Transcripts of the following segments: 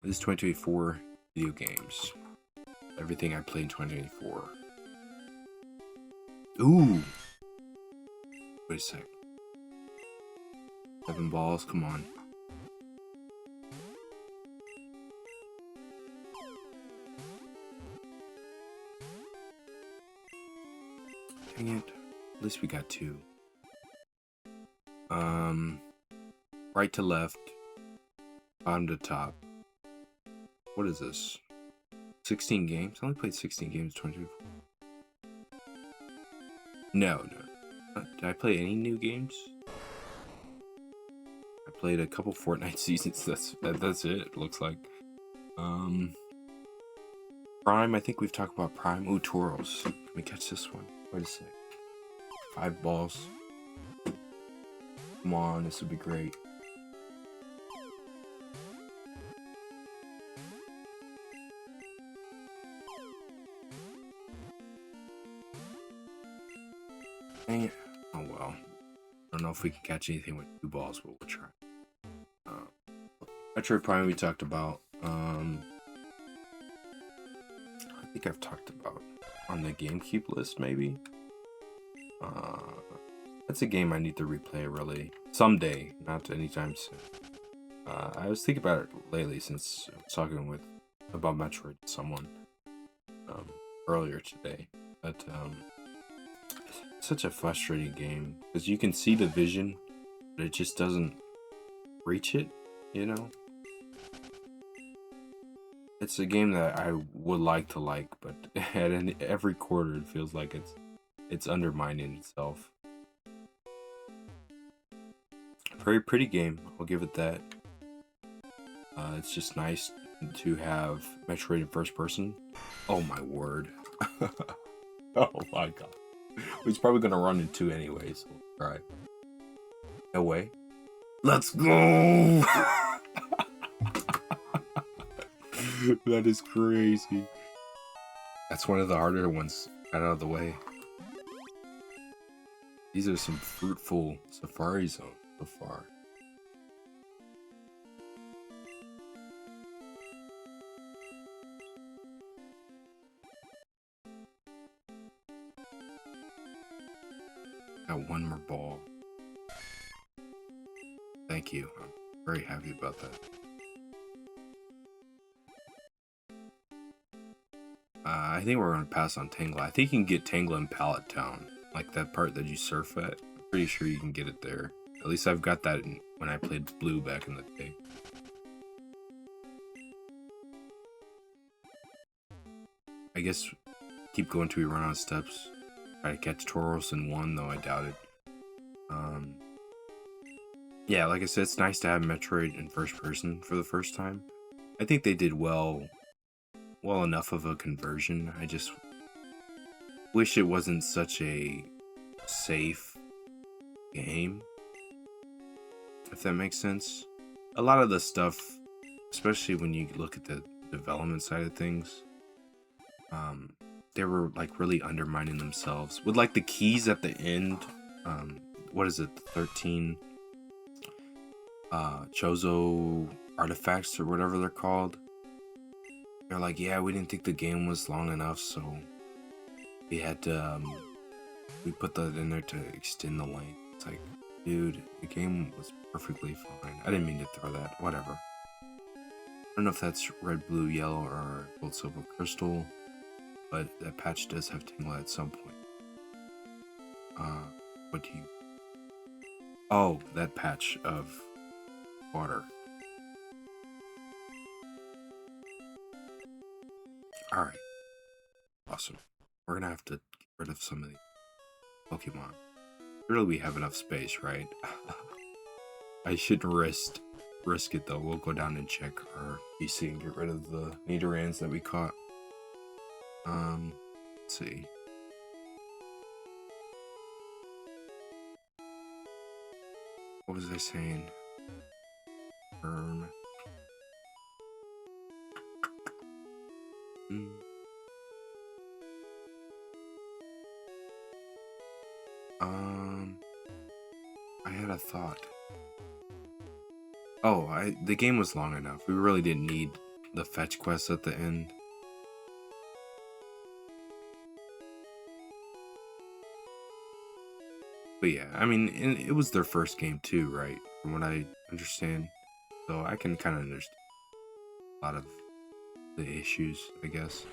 This is 2024 video games. Everything I played in 2024. Ooh! Wait a sec. 7 balls, come on. Dang it. At least we got 2. Right to left. Bottom to top. What is this? 16 games? I only played 16 games in 2024. No. Did I play any new games? I played a couple Fortnite seasons. That's it. It looks like. Prime. I think we've talked about Prime. Ooh, Toros. Can we catch this one? Wait a sec. 5 balls. Come on, this would be great. Dang it. Oh well. I don't know if we can catch anything with 2 balls, but we'll try. Metroid Prime we talked about. I think I've talked about on the GameCube list, maybe. That's a game I need to replay really someday, not anytime soon. I was thinking about it lately since I was talking about Metroid to someone earlier today, but it's such a frustrating game because you can see the vision, but it just doesn't reach it, you know? It's a game that I would like to like, but at every quarter it feels like it's undermining itself. Very pretty game, I'll give it that. It's just nice to have Metroid in first person. Oh my word. Oh my god. He's probably gonna run into anyways. Alright. No way. Let's go! That is crazy. That's one of the harder ones. Got out of the way. These are some fruitful safari zones so far. Got one more ball. Thank you. I'm very happy about that. I think we're going to pass on Tangla. I think you can get Tangla in Pallet Town. Like that part that you surf at. I'm pretty sure you can get it there. At least I've got that when I played Blue back in the day. I guess keep going till we run out of steps. Try to catch Tauros in 1, though I doubt it. Yeah, like I said, it's nice to have Metroid in first person for the first time. I think they did well enough of a conversion. I just wish it wasn't such a safe game, if that makes sense. A lot of the stuff, especially when you look at the development side of things, they were like really undermining themselves with like the keys at the end. What is it, the 13 Chozo artifacts or whatever they're called? They're like, yeah, we didn't think the game was long enough, so we had to we put that in there to extend the length. It's like, dude, the game was perfectly fine. I didn't mean to throw that. Whatever. I don't know if that's red, blue, yellow, or gold, silver, crystal, but that patch does have Tingla at some point. What do you... Oh, that patch of water. Alright. Awesome. We're gonna have to get rid of some of these Pokemon. Surely we have enough space, right? I shouldn't risk it though. We'll go down and check our PC and get rid of the Nidorans that we caught. Let's see. What was I saying? I had a thought. Oh, the game was long enough. We really didn't need the fetch quest at the end. But yeah, I mean, and it was their first game too, right? From what I understand. So I can kind of understand a lot of the issues, I guess.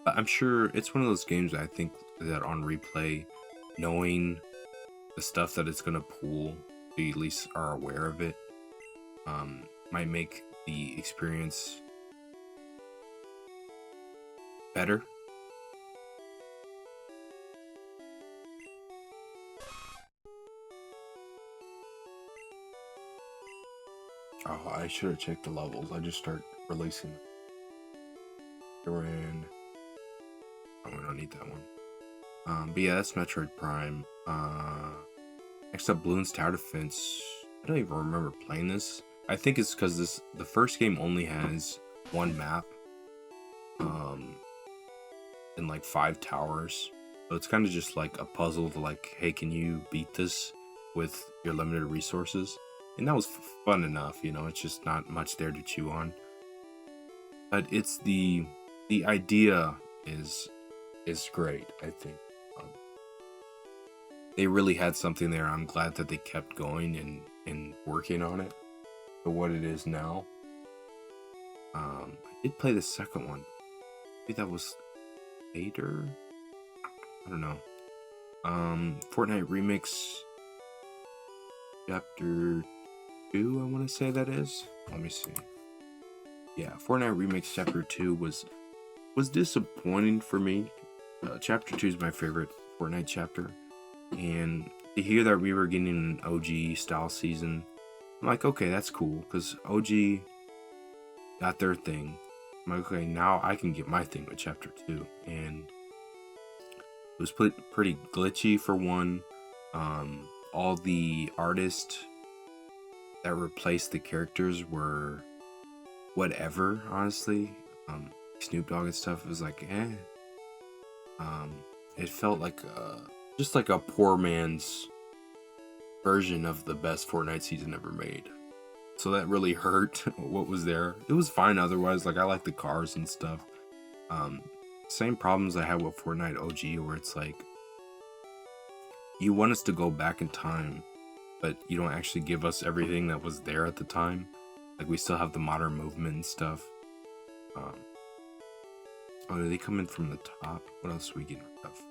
But I'm sure it's one of those games that I think that on replay, knowing the stuff that it's gonna pull, you at least are aware of it, might make the experience better. Oh, I should have checked the levels. I just start releasing them. Duran. Oh, we don't need that one. But yeah, that's Metroid Prime. Next up, Bloons Tower Defense. I don't even remember playing this. I think it's because the first game only has one map. And like 5 towers. So it's kind of just like a puzzle to like, hey, can you beat this with your limited resources? And that was fun enough, you know, it's just not much there to chew on. But it's the idea is great, I think. They really had something there. I'm glad that they kept going and working on it for what it is now. I did play the second one. Maybe that was later? I don't know. Fortnite Remix Chapter 2, I want to say that is. Let me see. Yeah, Fortnite Remix Chapter 2 was disappointing for me. Chapter 2 is my favorite Fortnite chapter. And to hear that we were getting an OG style season, I'm like, okay, that's cool. Because OG got their thing. I'm like, okay, now I can get my thing with Chapter 2. And it was pretty glitchy for one. All the artists that replaced the characters were whatever, honestly. Snoop Dogg and stuff, it was like, eh. It felt like just like a poor man's version of the best Fortnite season ever made. So that really hurt what was there. It was fine otherwise, like I like the cars and stuff. Same problems I had with Fortnite OG, where it's like, you want us to go back in time, but you don't actually give us everything that was there at the time. Like, we still have the modern movement and stuff. Oh, do they come in from the top? What else are we getting rid of?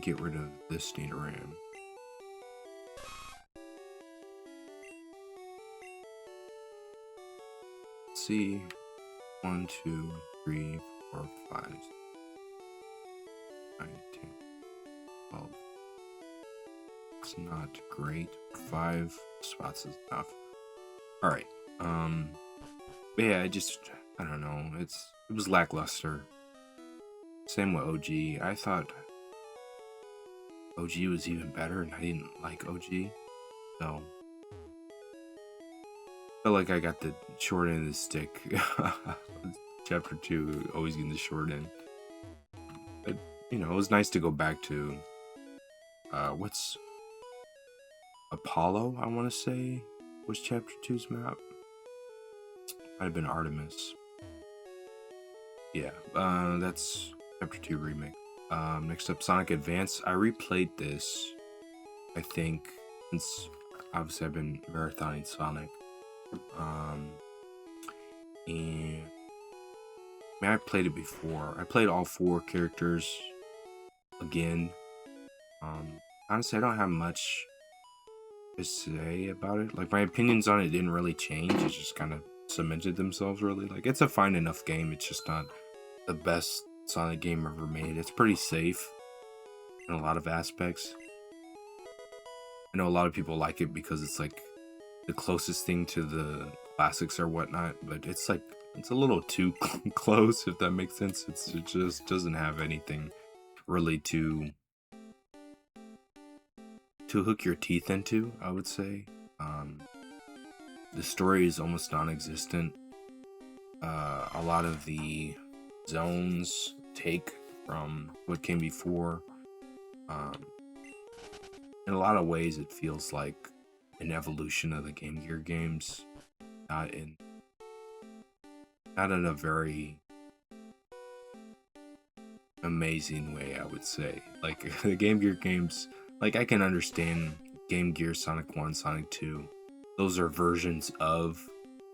Get rid of this data RAM. Let's see. 1, 2, 3, 4, 5, 9, 10, 12. It's not great. 5 spots is enough. Alright. Yeah, I don't know. It was lackluster. Same with OG. I thought OG was even better, and I didn't like OG. So I feel like I got the short end of the stick. Chapter 2, always getting the short end. But, you know, it was nice to go back to what's Apollo, I want to say, was Chapter 2's map. Might have been Artemis. Yeah, that's Chapter 2 remake. Next up, Sonic Advance. I replayed this, I think, since obviously I've been marathoning Sonic. And I mean, I played it before. I played all 4 characters again. Honestly, I don't have much to say about it. Like, my opinions on it didn't really change. It just kind of cemented themselves, really. Like, it's a fine enough game. It's just not the best Sonic game ever made. It's pretty safe in a lot of aspects. I know a lot of people like it because it's like the closest thing to the classics or whatnot, but it's like, it's a little too close, if that makes sense. It just doesn't have anything really to hook your teeth into, I would say. The story is almost non-existent. A lot of the zones take from what came before. in a lot of ways, it feels like an evolution of the Game Gear games, not in not in a very amazing way, I would say. Like the Game Gear games, like I can understand Game Gear, Sonic 1, Sonic 2. Those are versions of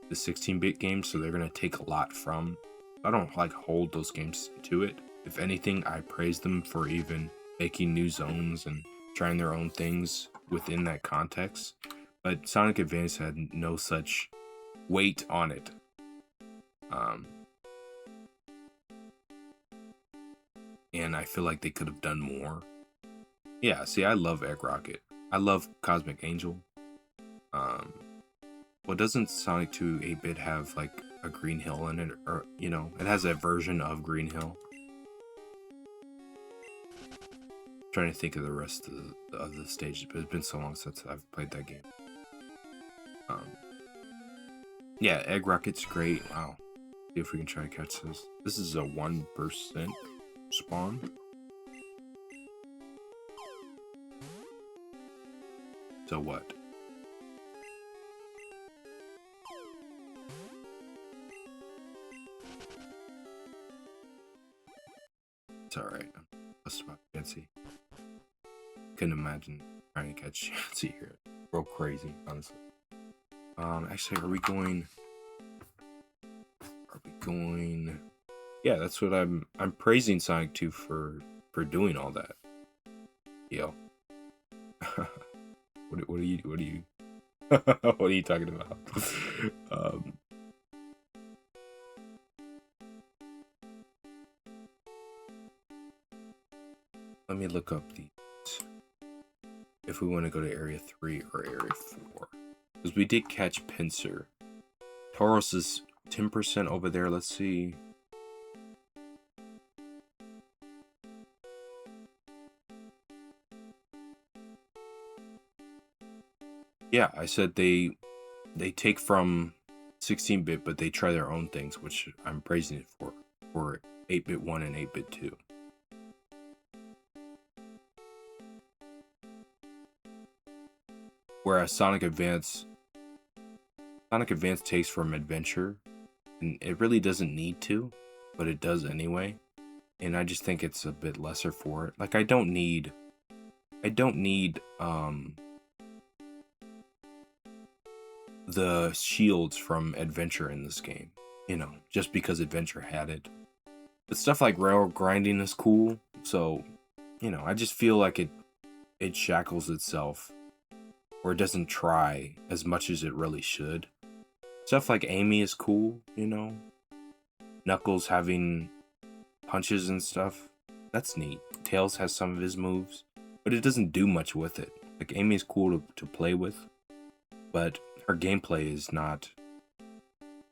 the 16-bit games, so they're gonna take a lot from. I don't like hold those games to it. If anything, I praise them for even making new zones and trying their own things within that context. But Sonic Advance had no such weight on it. And I feel like they could have done more. Yeah, see, I love Egg Rocket. I love Cosmic Angel. Well, doesn't Sonic 2 8-bit have like a Green Hill in it? Or, you know, it has a version of Green Hill. I'm trying to think of the rest of the stages, but it's been so long since I've played that game. Yeah, Egg Rocket's great. Wow. See if we can try to catch this. This is a 1% spawn. So what? It's alright. I'm just about Chansey. Couldn't imagine trying to catch Chansey here. Real crazy, honestly. Actually, are we going? Yeah, that's what I'm praising Sonic 2 for doing all that. Yo. what are you what are you talking about? Let me look up these. If we want to go to Area 3 or Area 4. Because we did catch Pinsir. Tauros is 10% over there. Let's see. Yeah, I said they take from 16-bit, but they try their own things, which I'm praising it for 8-bit 1 and 8-bit 2. Whereas Sonic Advance takes from Adventure, and it really doesn't need to, but it does anyway. And I just think it's a bit lesser for it. Like I don't need the shields from Adventure in this game, you know, just because Adventure had it. But stuff like railroad grinding is cool, so, you know, I just feel like it shackles itself, or it doesn't try as much as it really should. Stuff like Amy is cool, you know. Knuckles having punches and stuff, that's neat. Tails has some of his moves, but it doesn't do much with it. Like Amy is cool to play with, but her gameplay is not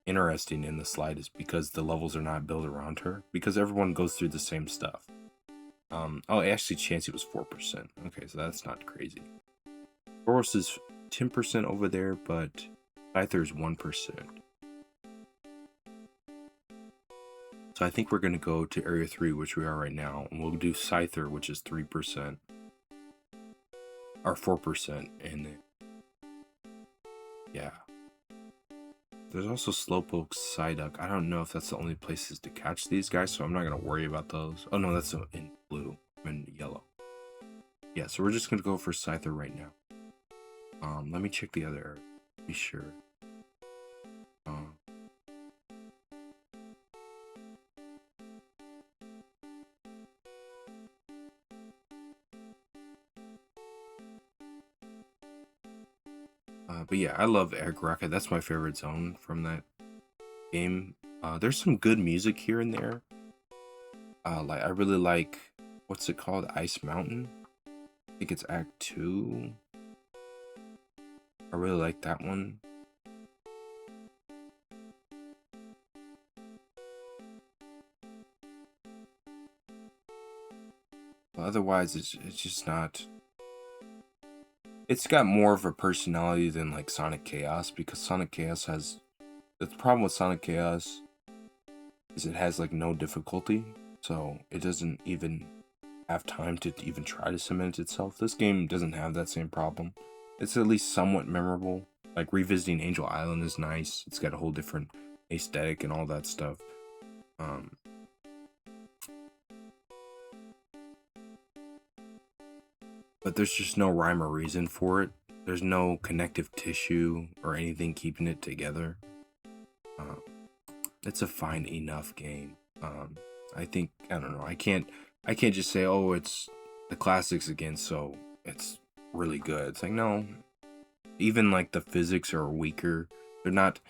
interesting in the slightest because the levels are not built around her, because everyone goes through the same stuff. Oh, actually Chansey was 4%. Okay, so that's not crazy. Boros is 10% over there, but Scyther is 1%. So I think we're going to go to Area 3, which we are right now, and we'll do Scyther, which is 3%. Or 4%, and yeah. There's also Slowpoke, Psyduck. I don't know if that's the only places to catch these guys, so I'm not going to worry about those. Oh no, that's in blue and yellow. Yeah, so we're just going to go for Scyther right now. Let me check the other area. Be sure. But yeah, I love Egg Rocket. That's my favorite zone from that game. There's some good music here and there. Like I really like, what's it called? Ice Mountain. I think it's Act 2. I really like that one. But otherwise, it's just not. It's got more of a personality than like Sonic Chaos, because Sonic Chaos has. The problem with Sonic Chaos is it has like no difficulty, so it doesn't even have time to even try to cement itself. This game doesn't have that same problem. It's at least somewhat memorable. Like revisiting Angel Island is nice. It's got a whole different aesthetic and all that stuff. But there's just no rhyme or reason for it. There's no connective tissue or anything keeping it together. It's a fine enough game. I think, I don't know, I can't just say, oh, it's the classics again, so it's really good. It's like, no, even like the physics are weaker. They're not,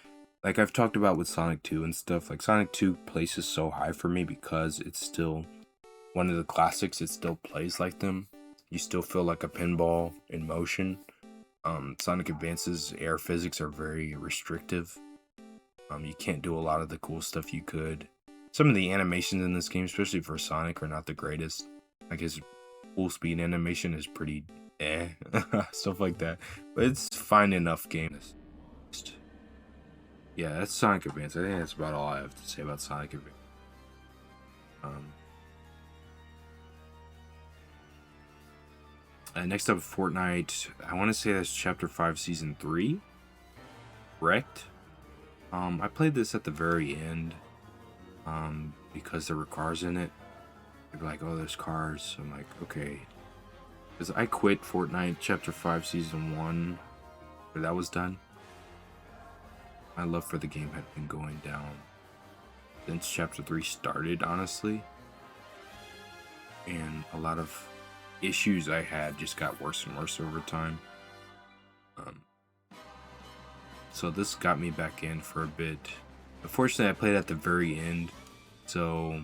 like I've talked about with Sonic 2 and stuff, like Sonic 2 places so high for me because it's still one of the classics. It still plays like them. You still feel like a pinball in motion. Sonic Advance's air physics are very restrictive. You can't do a lot of the cool stuff you could. Some of the animations in this game, especially for Sonic, are not the greatest. Like his full speed animation is pretty stuff like that. But it's fine enough game. Yeah, that's Sonic Advance. I think that's about all I have to say about Sonic Advance. Next up, Fortnite. I want to say that's Chapter 5, Season 3. Correct? I played this at the very end. Because there were cars in it. They'd be like, oh, there's cars. I'm like, okay. Because I quit Fortnite Chapter 5 Season 1. But that was done. My love for the game had been going down since Chapter 3 started, honestly. And a lot of issues I had just got worse and worse over time. So this got me back in for a bit. Unfortunately, I played at the very end, so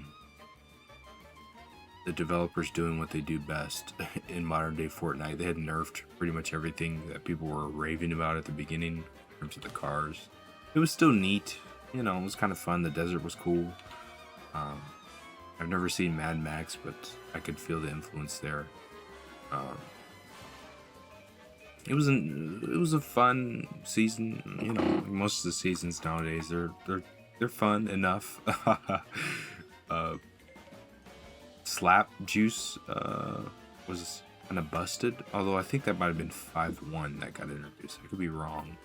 the developers doing what they do best in modern day Fortnite. They had nerfed pretty much everything that people were raving about at the beginning in terms of the cars. It was still neat, you know, it was kind of fun. The desert was cool. I've never seen Mad Max, but I could feel the influence there. It was a fun season, you know. Like most of the seasons nowadays, they're fun enough. Slap Juice was kind of busted, although I think that might have been 5-1 that got introduced. I could be wrong.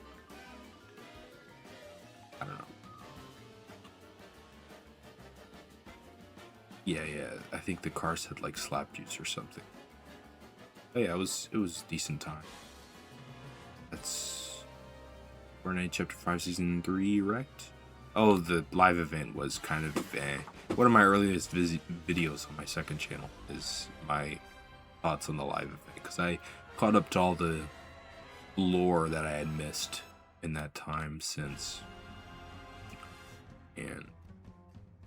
I don't know. Yeah, I think the car said like Slap Juice or something. But yeah, it was decent time. That's Fortnite Chapter 5 Season 3 wrecked. Oh, the live event was kind of one of my earliest videos on my second channel is my thoughts on the live event, because I caught up to all the lore that I had missed in that time since, and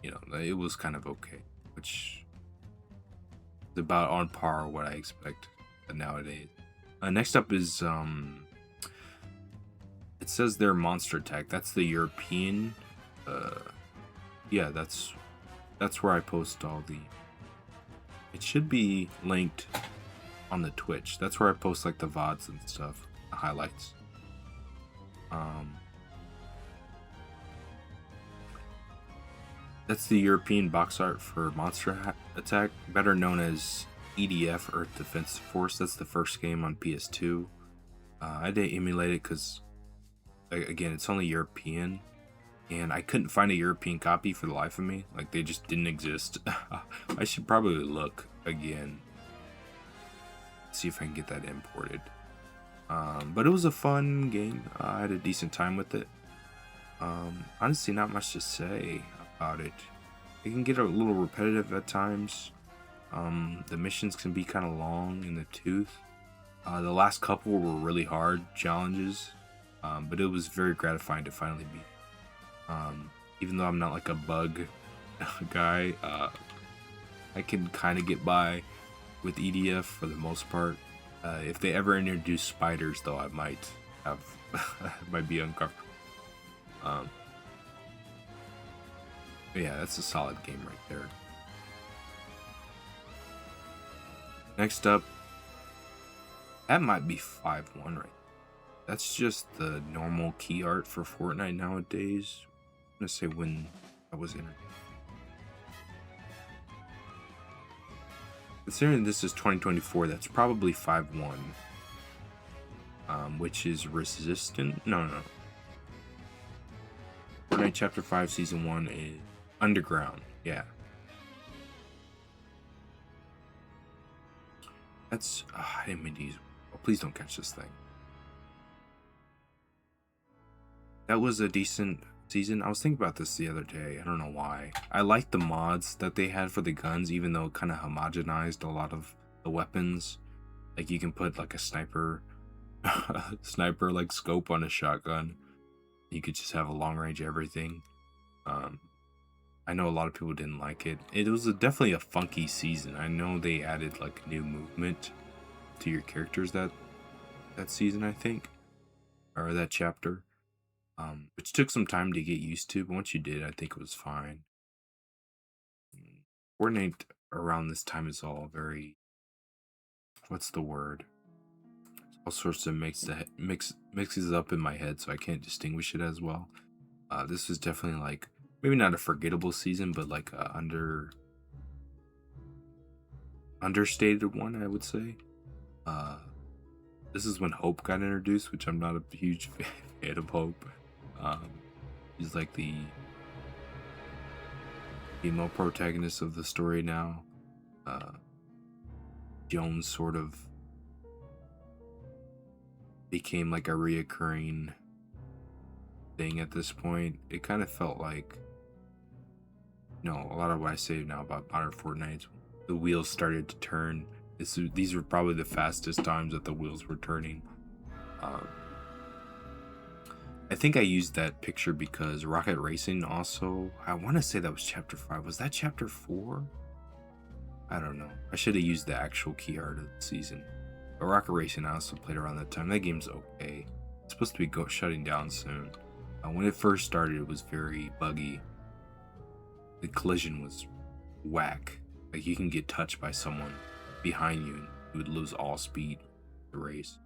you know, it was kind of okay, which is about on par what I expect nowadays. Next up is it says they're Monster Attack. That's the European. Yeah, that's where I post all the. It should be linked on the Twitch. That's where I post like the VODs and stuff, the highlights. That's the European box art for Monster Attack, better known as EDF, Earth Defense Force. That's the first game on PS2. I didn't emulate it because, again, it's only European, and I couldn't find a European copy for the life of me. Like, they just didn't exist. I should probably look again, see if I can get that imported. But it was a fun game. I had a decent time with it. Honestly, not much to say about it. It can get a little repetitive at times. The missions can be kind of long in the tooth. The last couple were really hard challenges, but it was very gratifying to finally beat. Even though I'm not like a bug guy, I can kind of get by with EDF for the most part. If they ever introduce spiders, though, I might have might be uncomfortable. But yeah, that's a solid game right there. Next up, that might be 5-1 right. That's just the normal key art for Fortnite nowadays. I'm gonna say when I was in. Considering this is 2024, that's probably 5-1. Which is resistant. No, no, no. Fortnite Chapter 5 Season 1 is Underground. Yeah. That's. I didn't mean to use. Oh, please don't catch this thing. That was a decent season. I was thinking about this the other day. I don't know why. I like the mods that they had for the guns, even though it kind of homogenized a lot of the weapons. Like you can put like a sniper like scope on a shotgun. You could just have a long range everything. I know a lot of people didn't like it. It was definitely a funky season. I know they added like new movement to your characters that season, I think, or that chapter, which took some time to get used to. But once you did, I think it was fine. Fortnite around this time is all very, what's the word? All sorts of mixes up in my head, so I can't distinguish it as well. This is definitely like maybe not a forgettable season, but like a understated one, I would say. This is when Hope got introduced, which I'm not a huge fan of Hope. He's like the female protagonist of the story now. Jones sort of became like a reoccurring thing at this point. It kind of felt like, a lot of what I say now about modern Fortnite, the wheels started to turn. These were probably the fastest times that the wheels were turning. I think I used that picture because Rocket Racing also, I want to say that was chapter 5. Was that chapter 4? I don't know. I should have used the actual key art of the season. But Rocket Racing I also played around that time. That game's okay. It's supposed to be shutting down soon. When it first started, it was very buggy. The collision was whack. Like you can get touched by someone behind you and you would lose all speed the race.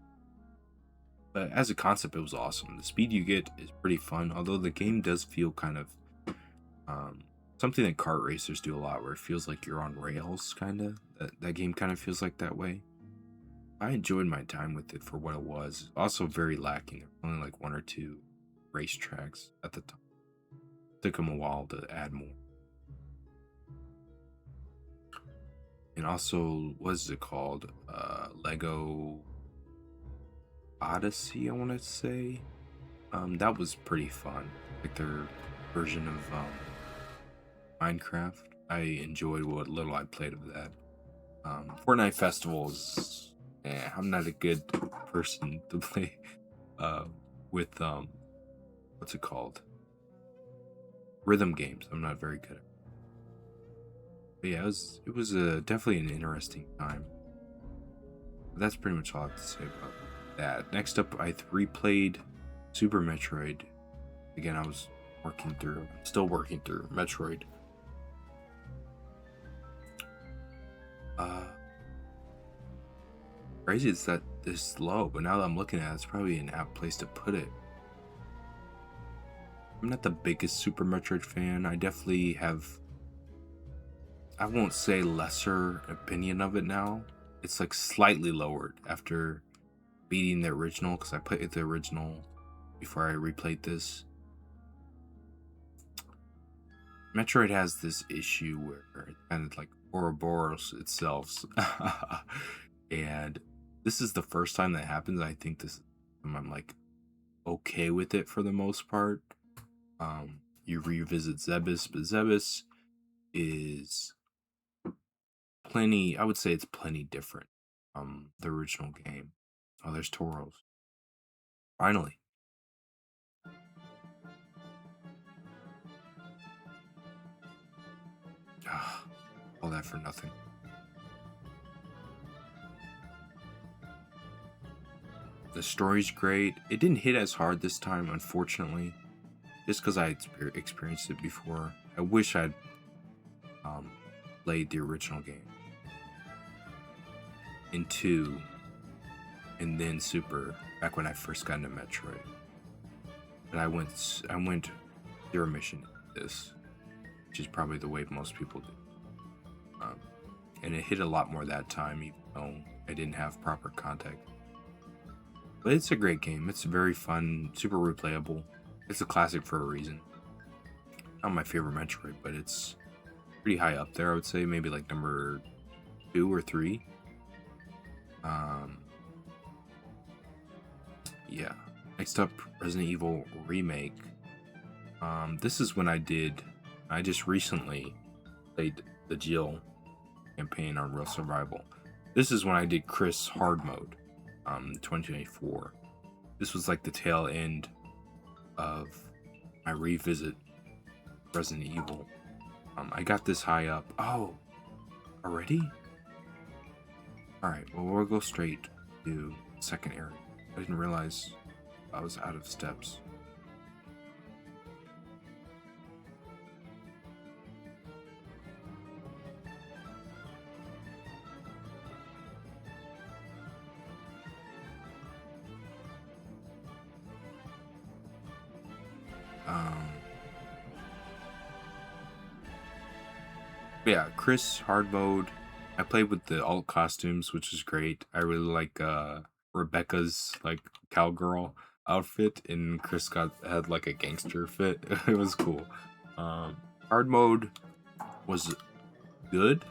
But as a concept, it was awesome. The speed you get is pretty fun, although the game does feel kind of something that kart racers do a lot, where it feels like you're on rails, kind of. That game kind of feels like that way. I enjoyed my time with it for what it was. Also very lacking. There were only like 1 or 2 racetracks at the time. It took them a while to add more. And also, what is it called? Lego Odyssey, I want to say. That was pretty fun. Like their version of Minecraft. I enjoyed what little I played of that. Fortnite Festivals. I'm not a good person to play with what's it called? Rhythm games. I'm not very good at it. But yeah, it was definitely an interesting time. But that's pretty much all I have to say about that. Next up, I replayed Super Metroid. Again, I was still working through Metroid. Crazy it's that this low, but now that I'm looking at it, it's probably an apt place to put it. I'm not the biggest Super Metroid fan. I definitely have, I won't say lesser opinion of it now. It's like slightly lowered after beating the original, because I played the original before I replayed this. Metroid has this issue where it kind of like Ouroboros itself. And this is the first time that happens. I think I'm like okay with it for the most part. You revisit Zebes, but Zebes is plenty, I would say it's plenty different from the original game. Oh, there's Toros. Finally. All that for nothing. The story's great. It didn't hit as hard this time, unfortunately, just because I had experienced it before. I wish I'd played the original game in 2 and then Super back when I first got into Metroid. But I went zero mission into this, which is probably the way most people do. and it hit a lot more that time, even though I didn't have proper context. But it's a great game. It's very fun, super replayable. It's a classic for a reason. Not my favorite Metroid, but it's pretty high up there, I would say. Maybe like number 2 or 3. Yeah. Next up, Resident Evil Remake. This is when I just recently played the Jill campaign on Real Survival. This is when I did Chris Hard Mode, 2024. This was like the tail end of my revisit Resident Evil. I got this high up. Oh, already? Alright, well, we'll go straight to second area. I didn't realize I was out of steps. Yeah, Chris Hard Mode. I played with the alt costumes, which is great. I really like Rebecca's like cowgirl outfit, and Chris had like a gangster fit. It was cool. Hard Mode was good.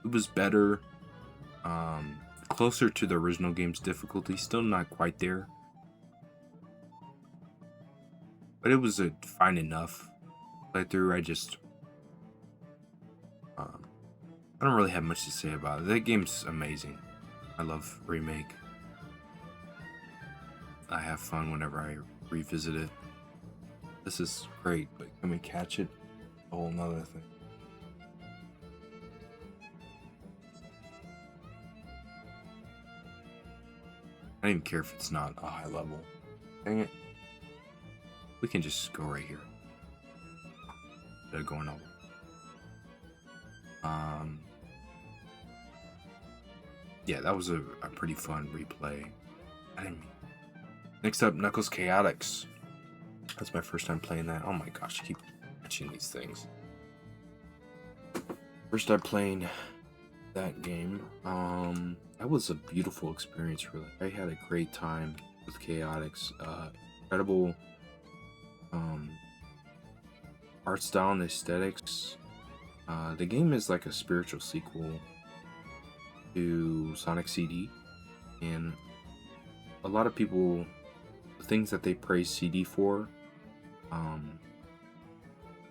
It was better. Closer to the original game's difficulty. Still not quite there, but it was a fine enough playthrough. I don't really have much to say about it. That game's amazing. I love Remake. I have fun whenever I revisit it. This is great, but can we catch it? A whole nother thing. I don't even care if it's not a high level. Dang it. We can just go right here. Instead of going over. Yeah, that was a pretty fun replay. Next up, Knuckles Chaotix. That's my first time playing that. Oh my gosh, I keep mentioning these things. First time playing that game. That was a beautiful experience, really. I had a great time with Chaotix. Incredible art style and aesthetics. The game is like a spiritual sequel to Sonic CD, and a lot of people, the things that they praise CD for,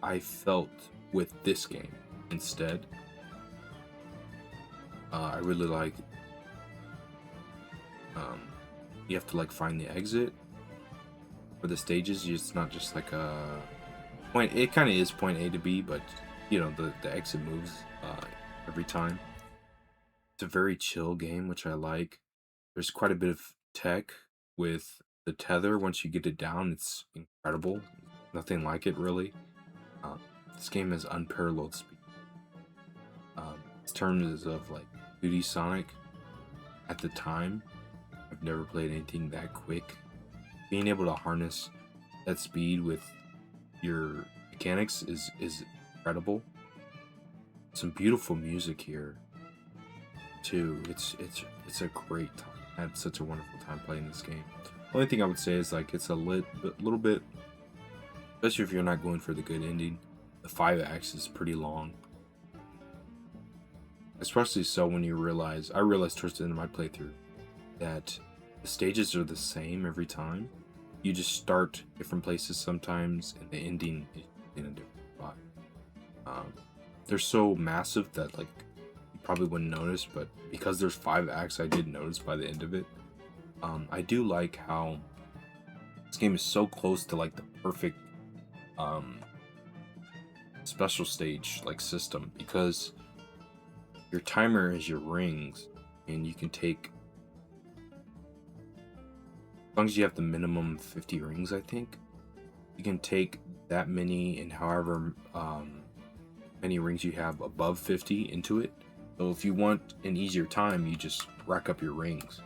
I felt with this game instead. I really like, you have to like find the exit for the stages. It's not just like a point. It kind of is point A to B, but you know, the exit moves every time. It's a very chill game, which I like. There's quite a bit of tech with the tether. Once you get it down, it's incredible. Nothing like it, really. This game has unparalleled speed. In terms of like 2D Sonic, at the time, I've never played anything that quick. Being able to harness that speed with your mechanics is incredible. Some beautiful music here too. It's a great time. I had such a wonderful time playing this game. The only thing I would say is like it's a little bit, especially if you're not going for the good ending, the 5 acts is pretty long. Especially so when you realize, I realized towards the end of my playthrough that the stages are the same every time. You just start different places sometimes, and the ending is in a different spot. They're so massive that like you probably wouldn't notice, but because there's 5 acts, I did notice by the end of it. I do like how this game is so close to like the perfect special stage like system, because your timer is your rings, and you can take, as long as you have the minimum 50 rings, I think you can take that many, and however many rings you have above 50 into it. So if you want an easier time, you just rack up your rings,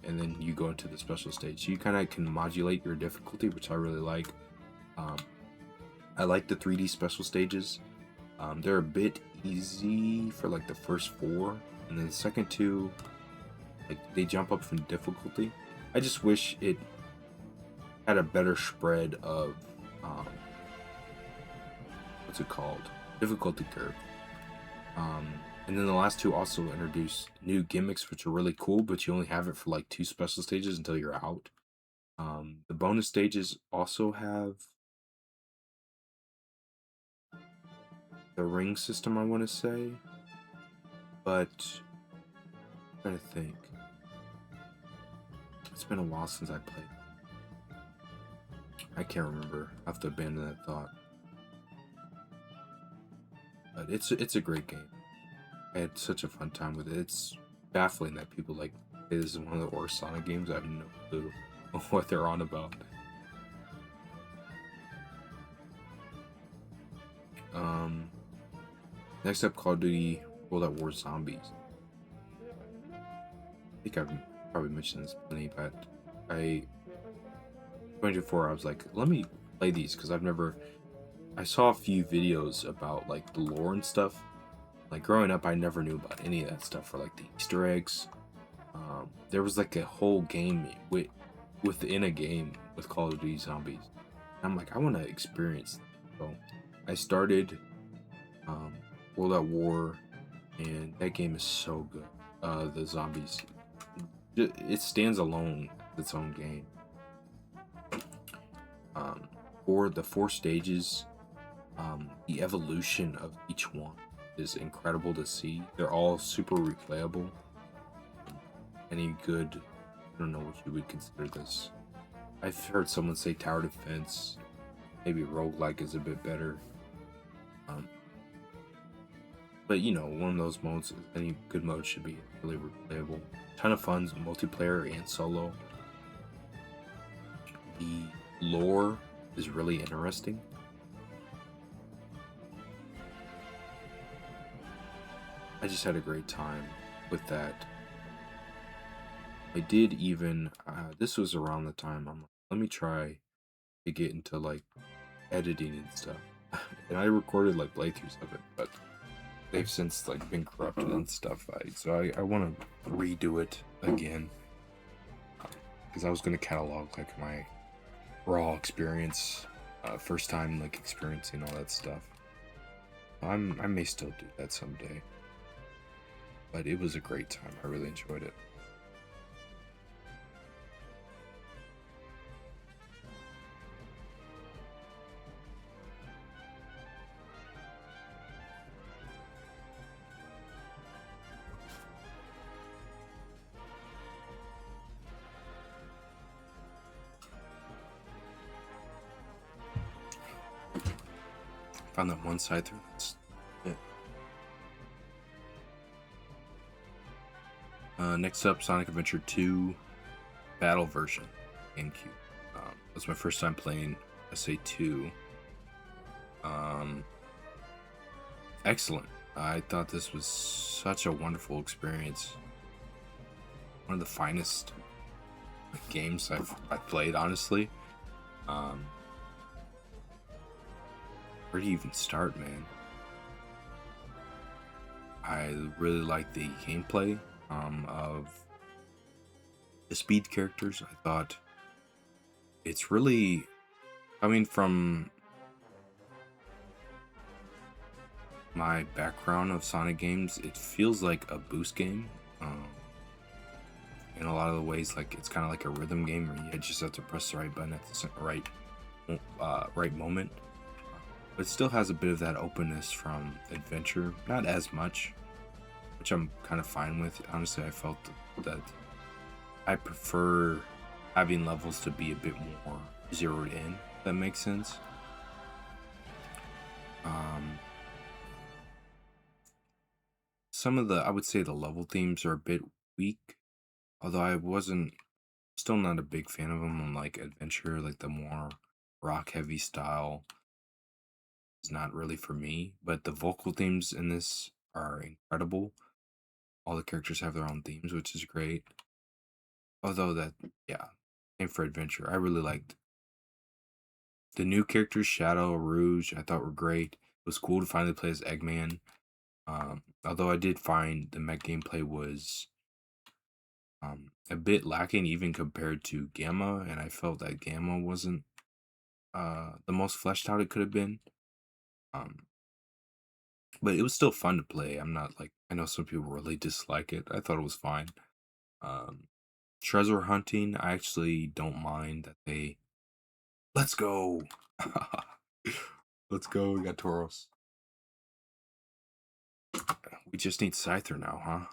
and then you go into the special stage. So you kind of can modulate your difficulty, which I really like. I like the 3D special stages. They're a bit easy for like the first four, and then the second two, like they jump up from difficulty. I just wish it had a better spread of um, what's it called, difficulty curve. Um, and then the last two also introduce new gimmicks, which are really cool, but you only have it for like two special stages until you're out. The bonus stages also have the ring system, I want to say, but I'm trying to think. It's been a while since I played. I can't remember. I have to abandon that thought. But it's a great game. I had such a fun time with it. It's baffling that people like this is one of the worst Sonic games. I have no clue what they're on about. Um, Next up, Call of Duty World at War Zombies. I think I've probably mentioned this plenty, but I 2024 I was like, let me play these because I saw a few videos about like the lore and stuff. Like growing up, I never knew about any of that stuff, or like the Easter eggs. There was like a whole game within a game with Call of Duty Zombies. And I'm like, I want to experience that. So I started um, World at War, and that game is so good. The zombies, it stands alone as its own game. For the four stages, the evolution of each one is incredible to see. They're all super replayable. Any good, I don't know what you would consider this. I've heard someone say tower defense, maybe roguelike is a bit better. But you know, one of those modes, any good mode should be really replayable. Ton of fun, multiplayer and solo. The lore is really interesting. I just had a great time with that. I did even, this was around the time I'm like, let me try to get into like editing and stuff. And I recorded like playthroughs of it, but they've since like been corrupted and stuff. So I want to redo it again because I was going to catalog like my raw experience, first time like experiencing all that stuff. I may still do that someday, but it was a great time. I really enjoyed it. Found that one side through. Next up, Sonic Adventure 2 Battle version, GameCube. That's my first time playing SA2. Excellent. I thought this was such a wonderful experience. One of the finest games I've played, honestly. Where do you even start, man? I really like the gameplay of the speed characters. I thought it's really coming from my background of Sonic games. It feels like a boost game. In a lot of the ways, like it's kind of like a rhythm game where you just have to press the right button at the right moment. But it still has a bit of that openness from adventure, not as much, which I'm kind of fine with. Honestly, I felt that I prefer having levels to be a bit more zeroed in, if that makes sense. Some of the, I would say the level themes are a bit weak, although I wasn't, still not a big fan of them on like adventure, like the more rock heavy style is not really for me. But the vocal themes in this are incredible. All the characters have their own themes, which is great. Although that, yeah, same for adventure. I really liked the new characters, Shadow, Rouge. I thought were great. It was cool to finally play as Eggman. Although I did find the mech gameplay was a bit lacking even compared to Gamma, and I felt that Gamma wasn't the most fleshed out it could have been. Um, but it was still fun to play. I'm not like I know some people really dislike it. I thought it was fine. Um, Treasure hunting, I actually don't mind that they. Let's go. Let's go. We got Tauros. We just need Scyther now, huh?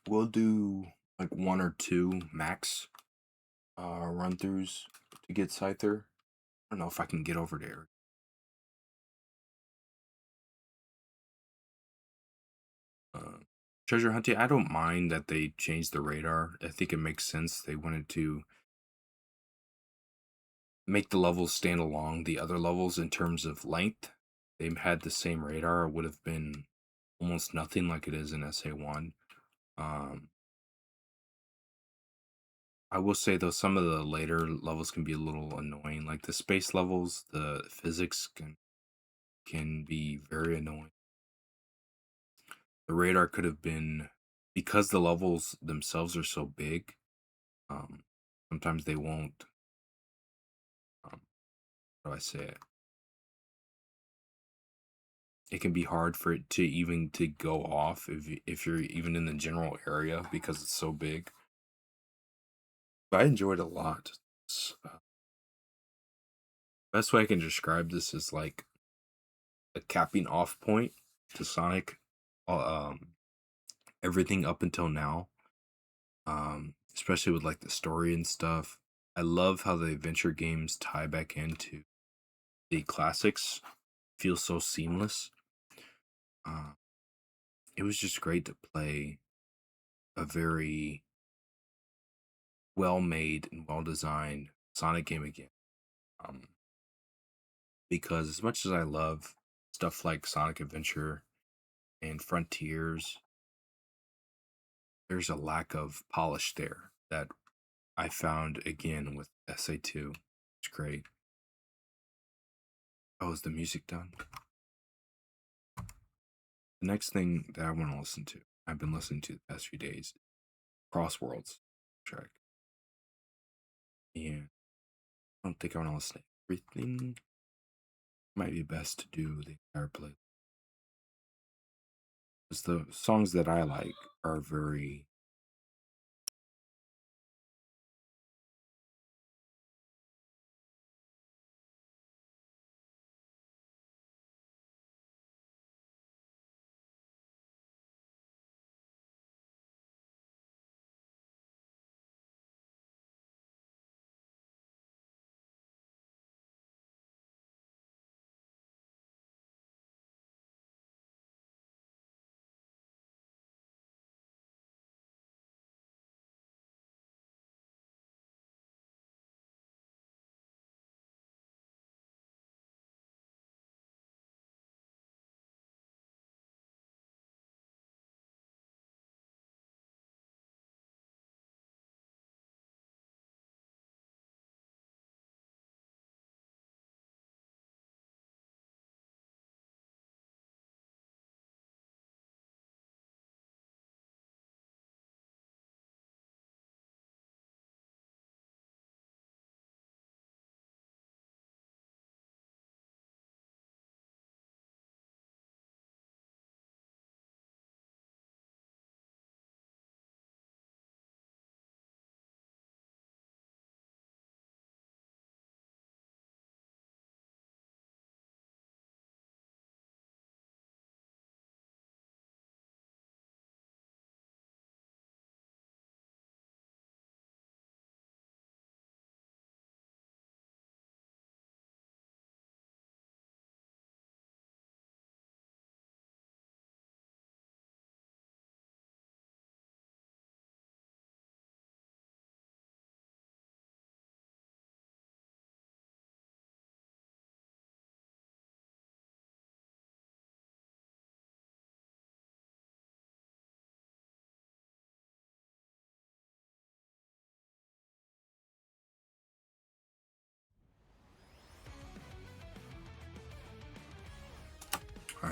We'll do like one or two max run throughs to get Scyther. I don't know if I can get over there. Uh, Treasure hunting, I don't mind that they changed the radar. I think it makes sense. They wanted to make the levels stand along the other levels in terms of length. They had the same radar, it would have been almost nothing like it is in SA1. Um, I will say though, some of the later levels can be a little annoying. Like the space levels, the physics can be very annoying. The radar could have been because the levels themselves are so big. Um, Sometimes they won't. How do I say it? It can be hard for it to even to go off if you're even in the general area because it's so big. But I enjoyed it a lot. Best way I can describe this is like a capping off point to Sonic. Everything up until now. Especially with like the story and stuff. I love how the adventure games tie back into the classics. Feels so seamless. Uh, it was just great to play a very well made and well designed Sonic game again. Um, because as much as I love stuff like Sonic Adventure and Frontiers, there's a lack of polish there that I found again with SA2. It's great. Oh, is the music done? The next thing that I want to listen to, I've been listening to the past few days, Crossworlds track. Yeah, I don't think I want to listen to everything. Might be best to do the entire play. Because the songs that I like are very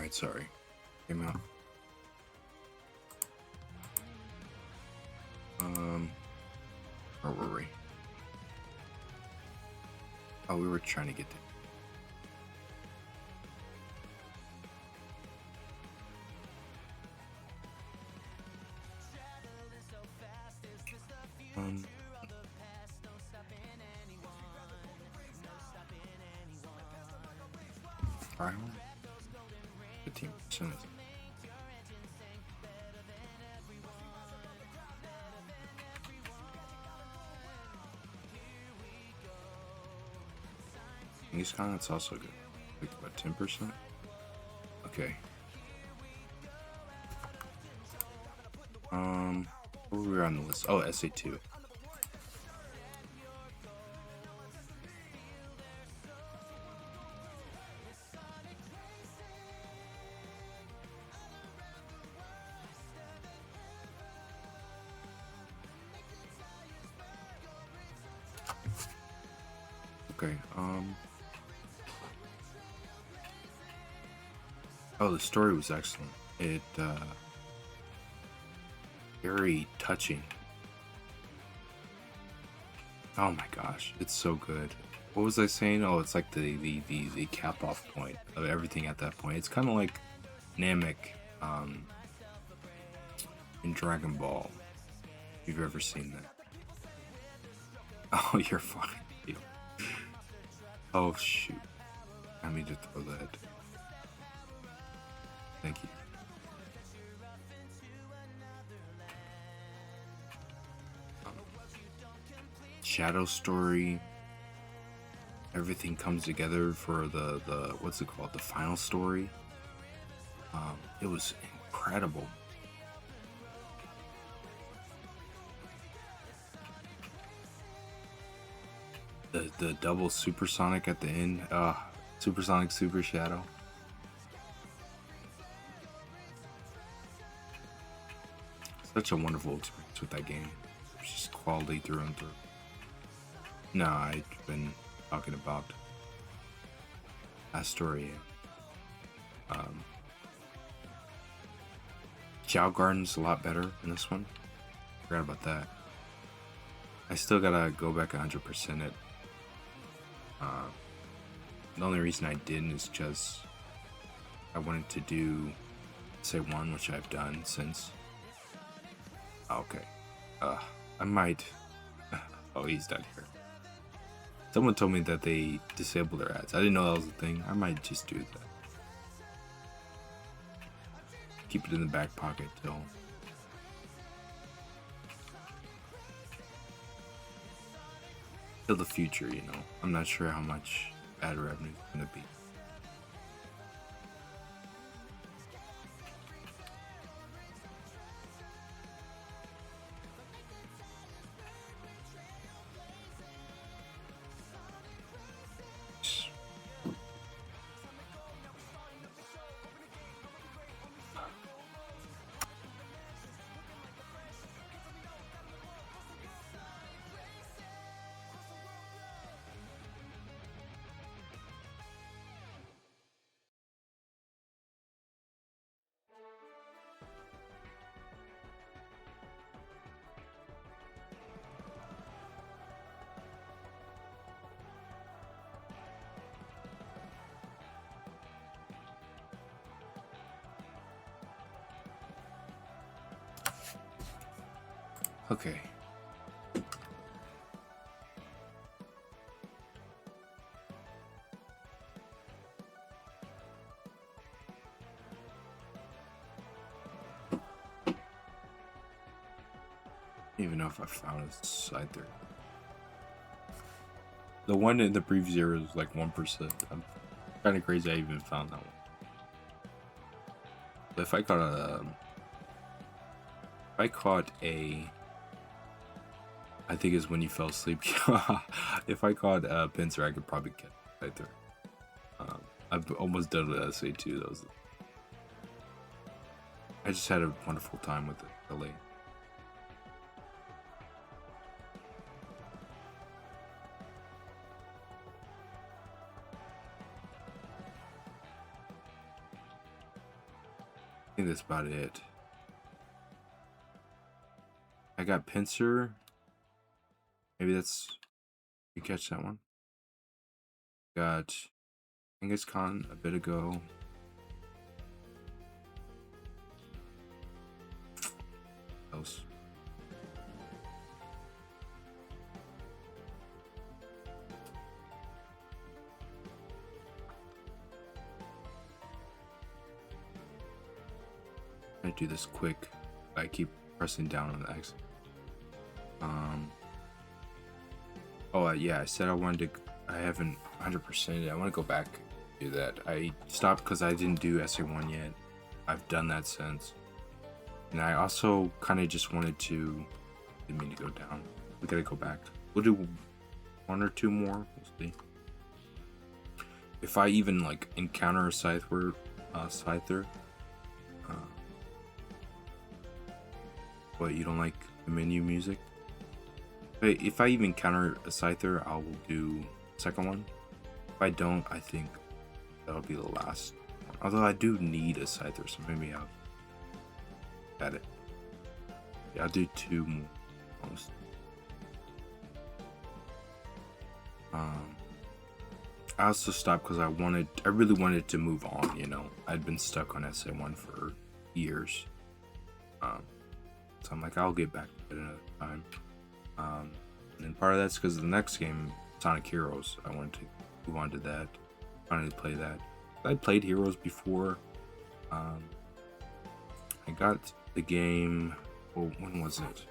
Alright, sorry. Came out. Where were we? Oh, we were trying to get there. Alright, 15%. These comments also good. Like what, 10%? Okay. Where were we on the list? Oh, SA2. Okay, oh, the story was excellent. It, very touching. Oh my gosh, it's so good. What was I saying? Oh, it's like the cap off point of everything at that point. It's kind of like Namek, in Dragon Ball. If you've ever seen that. Oh, you're fine. Oh shoot. I need to throw that. Thank you. Shadow story. Everything comes together for the what's it called? The final story. It was incredible. The double supersonic at the end. Supersonic Super Shadow. Such a wonderful experience with that game. It's just quality through and through. No, I've been talking about Astoria. Chow Garden's a lot better in this one. Forgot about that. I still gotta go back 100% it. The only reason I didn't is just I wanted to do say 1, which I've done since. Okay. I might. Oh, he's done here. Someone told me that they disabled their ads. I didn't know that was a thing. I might just do that. Keep it in the back pocket till the future, you know. I'm not sure how much ad revenue is gonna be. Okay. I don't even know if I found a side there. The one in the brief zero is like 1%. I'm kind of crazy I even found that one. But if I caught a I think it's when you fell asleep. If I caught Pincer, I could probably get right there. I've almost done with SA2. I just had a wonderful time with it. Really. think that's about it. I got Pincer. Maybe that's... You catch that one? Got Genghis Khan a bit ago. Else. I'm gonna do this quick. I keep pressing down on the X. Oh yeah, I said I wanted to. I haven't 100%. I want to go back and do that. I stopped because I didn't do SA1 yet. I've done that since, and I also kind of just wanted to. Didn't mean to go down. We gotta go back. We'll do one or two more. We'll see. If I even like encounter a Scyther. What, you don't like the menu music? But if I even counter a Scyther, I will do the second one. If I don't, I think that'll be the last one. Although I do need a Scyther, so maybe I'll add it. Yeah, I'll do two more almost. I also stopped because I really wanted to move on, you know. I'd been stuck on SA1 for years. So I'm like, I'll get back to it another time. And part of that's because of the next game, Sonic Heroes. I wanted to move on to that. I wanted to play that. I'd played Heroes before. I got the game. Well, when was it?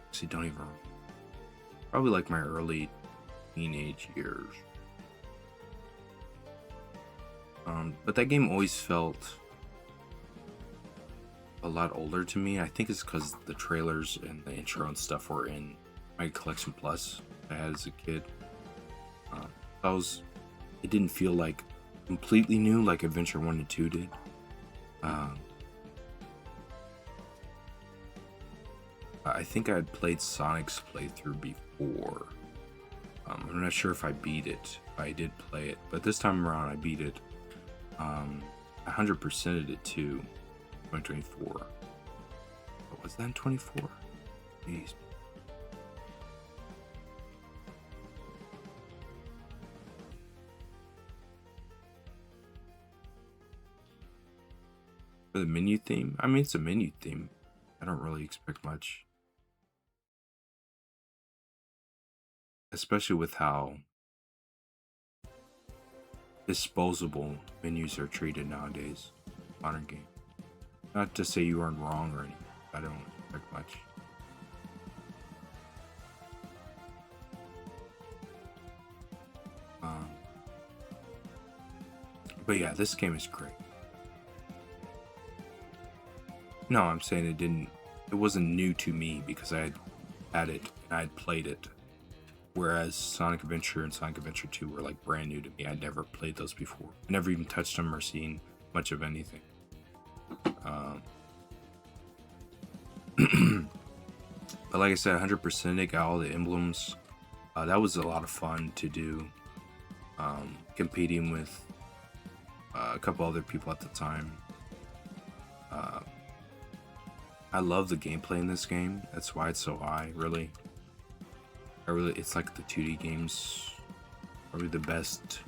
Actually, don't even. Probably like my early teenage years. But that game always felt a lot older to me. I think it's because the trailers and the intro and stuff were in my Collection Plus I had as a kid. It didn't feel like completely new like Adventure 1 and 2 did. I think I had played Sonic's playthrough before. I'm not sure if I beat it. I did play it, but this time around I beat it. 100%ed it too. 2024. What was that in 24? Jeez. For the menu theme? I mean, it's a menu theme. I don't really expect much. Especially with how disposable menus are treated nowadays. Modern game. Not to say you aren't wrong or anything. I don't expect much. But yeah, this game is great. No, I'm saying it wasn't new to me because I had it and I had played it. Whereas Sonic Adventure and Sonic Adventure 2 were like brand new to me. I'd never played those before. I never even touched them or seen much of anything. But like I said, 100% it, got all the emblems. That was a lot of fun to do. Competing with a couple other people at the time. I love the gameplay in this game. That's why it's so high, really. It's like the 2D games, probably the best,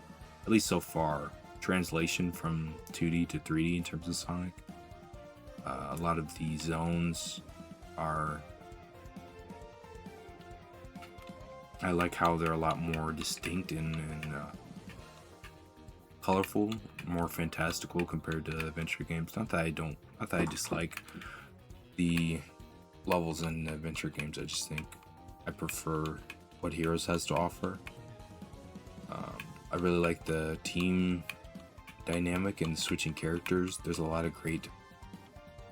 at least so far. Translation from 2D to 3D in terms of Sonic. A lot of the zones are. I like how they're a lot more distinct and colorful, more fantastical compared to adventure games. Not that I dislike the levels in adventure games. I just think I prefer what Heroes has to offer. I really like the team dynamic and switching characters. There's a lot of great.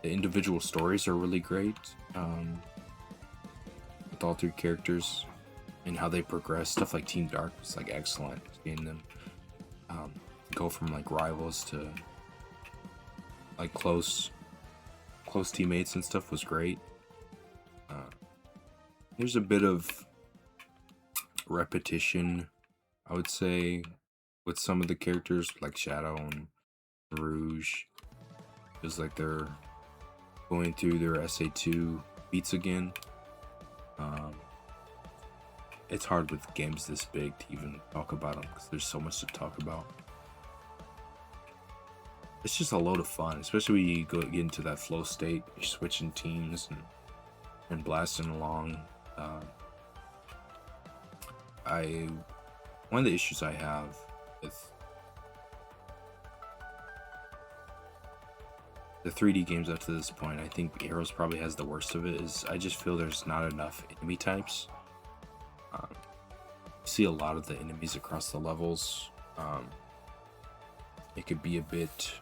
The individual stories are really great with all three characters and how they progress. Stuff like Team Dark was like excellent. Seeing them go from like rivals to like close teammates and stuff was great. There's a bit of repetition, I would say, with some of the characters like Shadow and Rouge. Feels like they're going through their SA2 beats again. It's hard with games this big to even talk about them because there's so much to talk about. It's just a load of fun, especially when you get into that flow state. You're switching teams and blasting along. One of the issues I have with the 3D games up to this point, I think Arrows probably has the worst of it, is I just feel there's not enough enemy types. See a lot of the enemies across the levels. It could be a bit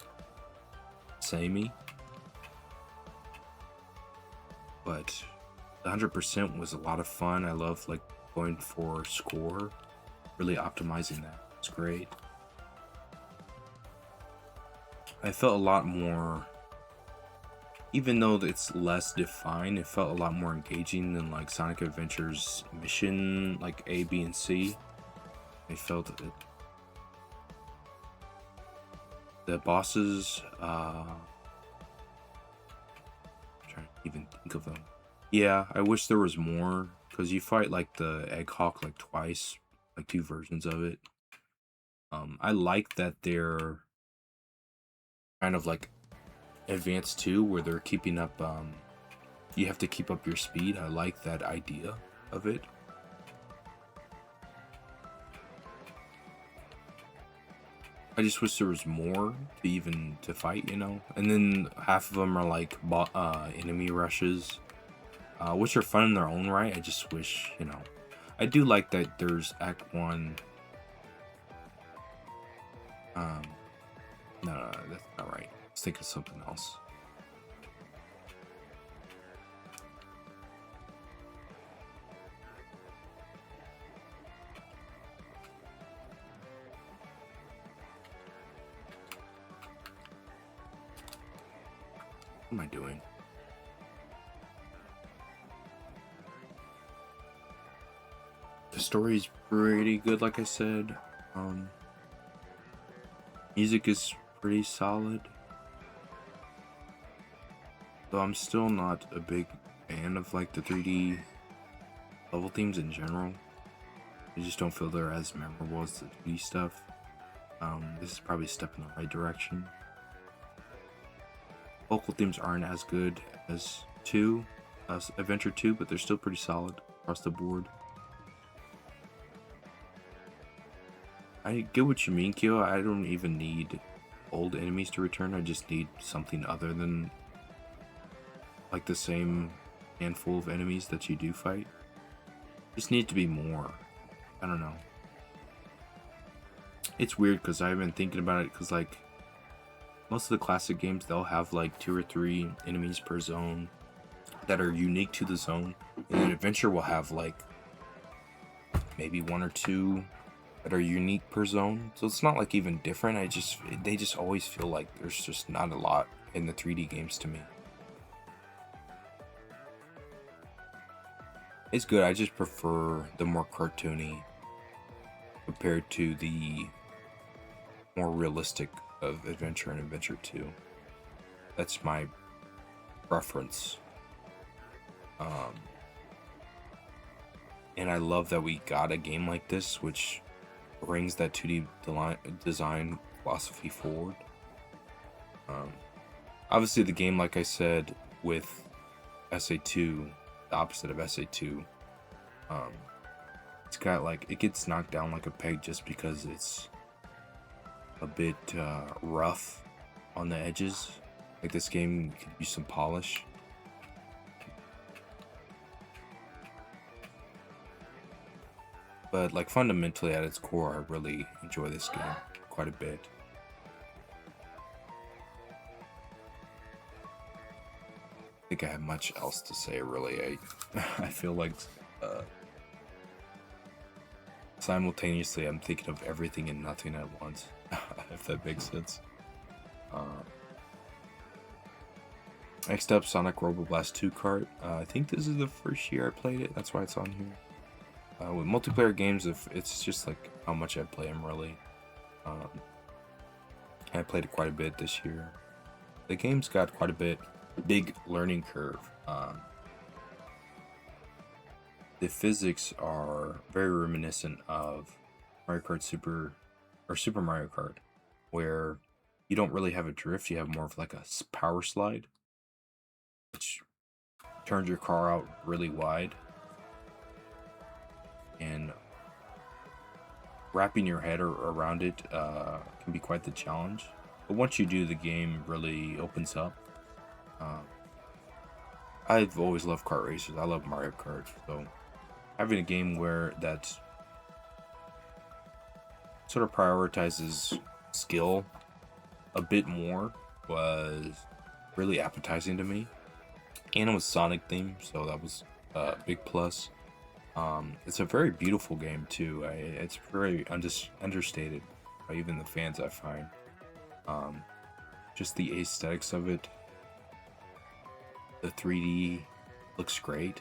samey, but the 100% was a lot of fun. I love like going for score, really optimizing that. It's great. I felt a lot more, even though it's less defined, it felt a lot more engaging than like Sonic Adventure's mission, like A, B, and C. I felt it. The bosses, I'm trying to even think of them. Yeah, I wish there was more, because you fight like the Egg Hawk like twice, like 2 versions of it. I like that they're kind of like advanced too, where they're keeping up, you have to keep up your speed. I like that idea of it. I just wish there was more to fight, you know? And then half of them are like enemy rushes, which are fun in their own right. I just wish, you know, I do like that there's Act 1. No, that's not right. Let's think of something else. What am I doing? The story's pretty good, like I said. Music is pretty solid. Though I'm still not a big fan of like the 3D level themes in general. I just don't feel they're as memorable as the 2D stuff. This is probably a step in the right direction. Vocal themes aren't as good as Adventure 2, but they're still pretty solid across the board. I get what you mean, Kyo. I don't even need old enemies to return. I just need something other than like the same handful of enemies that you do fight. Just need to be more. I don't know. It's weird because I've been thinking about it, because like most of the classic games, they'll have like 2 or 3 enemies per zone that are unique to the zone, and then Adventure will have like maybe 1 or 2 that are unique per zone. So it's not like even different. They just always feel like there's just not a lot in the 3D games to me. It's good. I just prefer the more cartoony compared to the more realistic of Adventure and Adventure 2. That's my preference. And I love that we got a game like this, which brings that 2D design philosophy forward. Obviously, the game, like I said, with SA2, the opposite of SA2, it's got like, it gets knocked down like a peg just because it's a bit rough on the edges. Like, this game could use some polish. But like, fundamentally at its core, I really enjoy this game quite a bit. I think I have much else to say, really. I feel like simultaneously I'm thinking of everything and nothing at once, if that makes sense. Next up, Sonic Robo Blast 2 Kart. I think this is the first year I played it, that's why it's on here. With multiplayer games, if it's just like how much I play them, really. Um, I played it quite a bit this year. The game's got quite a big learning curve. The physics are very reminiscent of Mario Kart Super or Super Mario Kart, where you don't really have a drift, you have more of like a power slide, which turns your car out really wide, and wrapping your head around it can be quite the challenge. But once you do, the game really opens up. Uh, I've always loved kart races. I love Mario Kart, so having a game where that sort of prioritizes skill a bit more was really appetizing to me. And it was Sonic themed, so that was a big plus. It's a very beautiful game too. It's very understated by even the fans, I find. Um, just the aesthetics of it, the 3D looks great.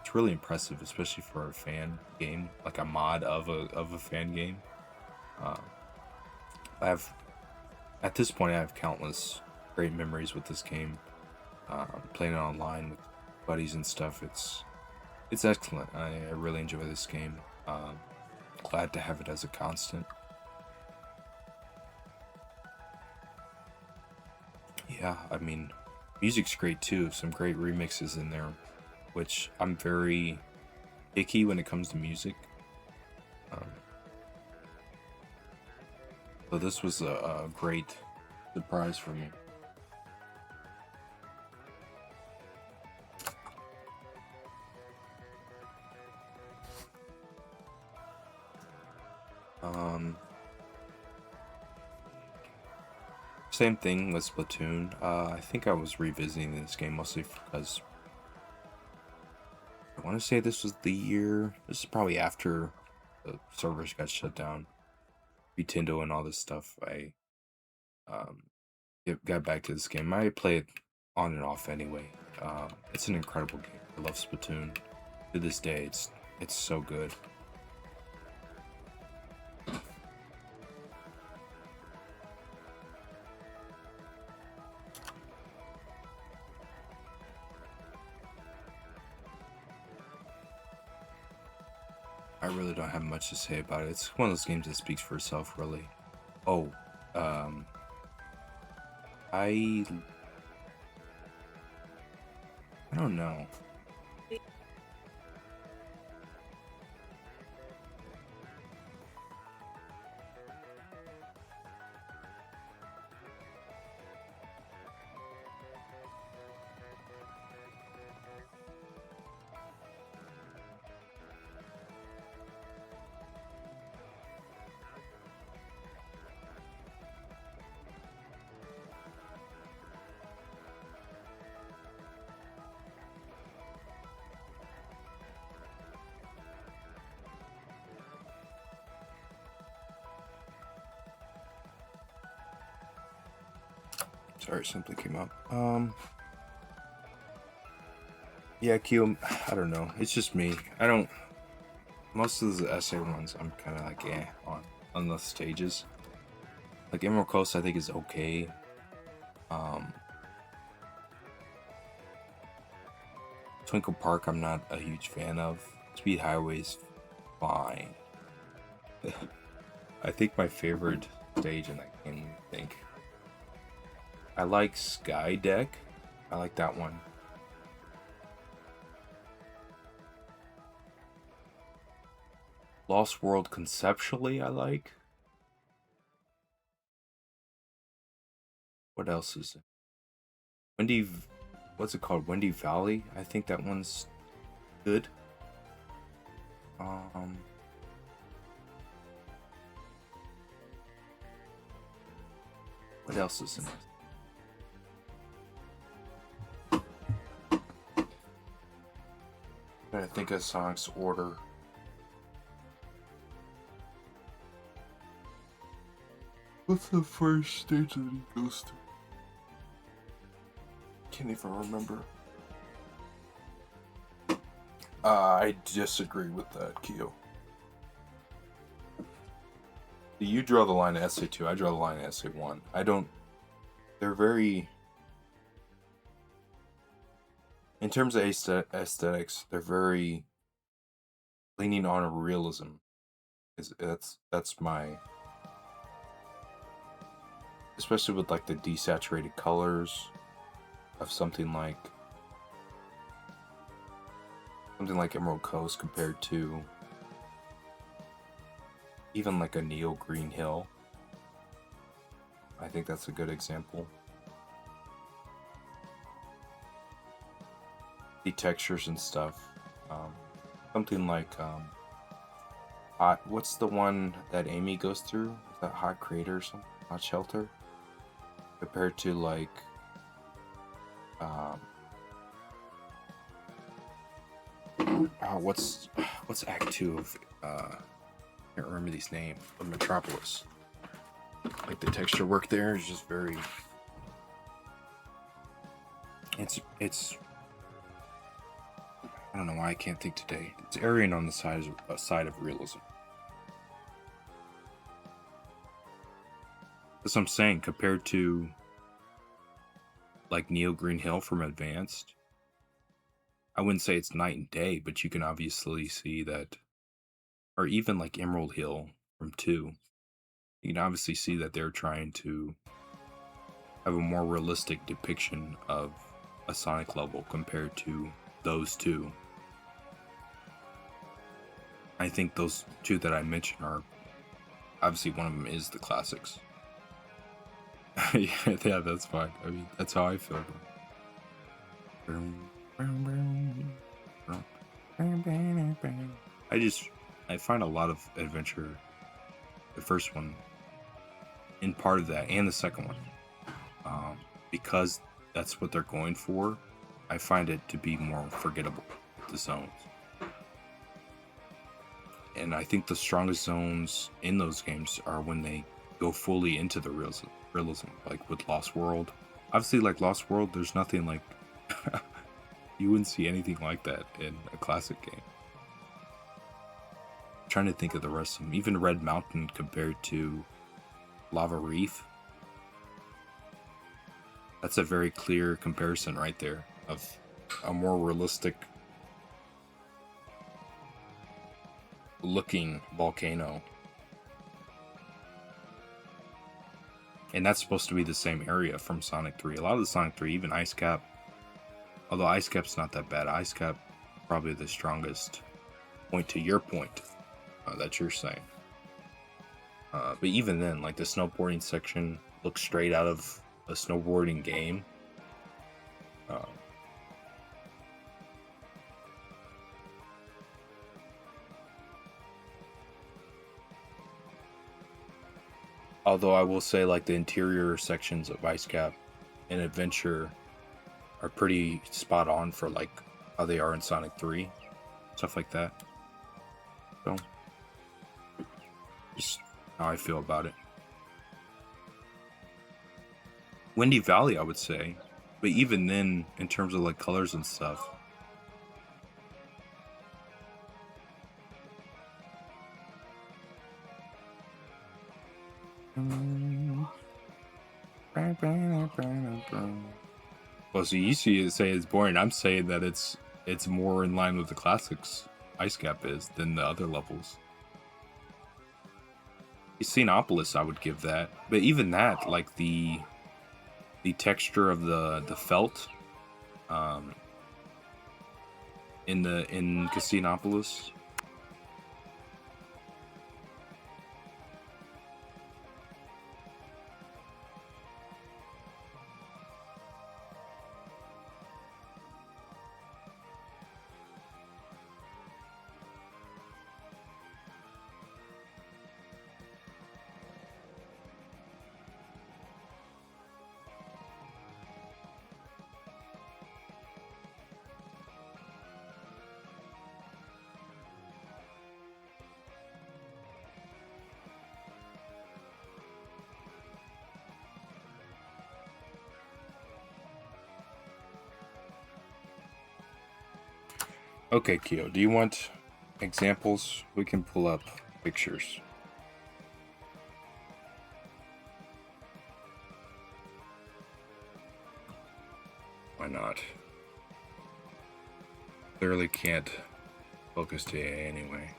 It's really impressive, especially for a fan game, like a mod of a fan game. Uh, I have At this point I have countless great memories with this game. Playing it online with buddies and stuff. It's excellent. I really enjoy this game. Glad to have it as a constant. Yeah, I mean, music's great too. Some great remixes in there, which I'm very picky when it comes to music. Um, so this was a great surprise for me. Um, Same thing with Splatoon. I think I was revisiting this game mostly because I want to say this was the year. This is probably after the servers got shut down, Nintendo and all this stuff. I um, got back to this game. I play it on and off anyway. It's an incredible game. I love Splatoon. To this day, it's so good. I really don't have much to say about it. It's one of those games that speaks for itself, really. Oh, um, I I don't know. Sorry, something came up. Yeah, Q. I don't know. It's just me. I don't. Most of the essay ones, I'm kind of like on the stages. Like Emerald Coast, I think is okay. Um, Twinkle Park, I'm not a huge fan of. Speed Highway's fine. I think my favorite stage in that game. I like Sky Deck. I like that one. Lost World conceptually, I like. What else is it? What's it called? Wendy Valley. I think that one's good. Um, what else is in it? I think of Sonic's Order. What's the first stage that he goes to? Can't even remember. I disagree with that, Keo. You draw the line at SA2, I draw the line at SA1. I don't... They're very... In terms of aesthetics, they're very leaning on realism. That's my... Especially with like the desaturated colors of something like Emerald Coast compared to even like a Neo Green Hill. I think that's a good example. The textures and stuff. Something like Hot. What's the one that Amy goes through? Is that Hot Crater or something? Hot Shelter? Compared to like what's Act 2 of I can't remember these names, but Metropolis. Like the texture work there is just very it's I don't know why I can't think today. It's erring on the side of realism. That's what I'm saying, compared to like Neo Green Hill from Advanced. I wouldn't say it's night and day, but you can obviously see that, or even like Emerald Hill from 2. You can obviously see that they're trying to have a more realistic depiction of a Sonic level compared to those two. I think those two that I mentioned are obviously, one of them is the classics. Yeah, that's fine. I mean, that's how I feel. I find a lot of adventure, the first one, in part of that, and the second one, because that's what they're going for. I find it to be more forgettable, the zones. And I think the strongest zones in those games are when they go fully into the realism, like with Lost World. Obviously, like Lost World, there's nothing like... you wouldn't see anything like that in a classic game. I'm trying to think of the rest of them. Even Red Mountain compared to Lava Reef. That's a very clear comparison right there of a more realistic looking volcano. And that's supposed to be the same area from Sonic 3. A lot of the Sonic 3, even Ice Cap, although Ice Cap's not that bad, Ice Cap probably the strongest point to your point that you're saying. But even then, like the snowboarding section looks straight out of a snowboarding game. Although I will say, like, the interior sections of Ice Cap and Adventure are pretty spot on for, like, how they are in Sonic 3. Stuff like that. So, just how I feel about it. Windy Valley, I would say. But even then, in terms of, like, colors and stuff, well, so you say it's boring. I'm saying that it's more in line with the classics Ice Cap is than the other levels. Xenopolis, I would give that. But even that, like the texture of the felt in Casinopolis. Okay, Kyo, do you want examples? We can pull up pictures. Why not? Clearly can't focus today anyway.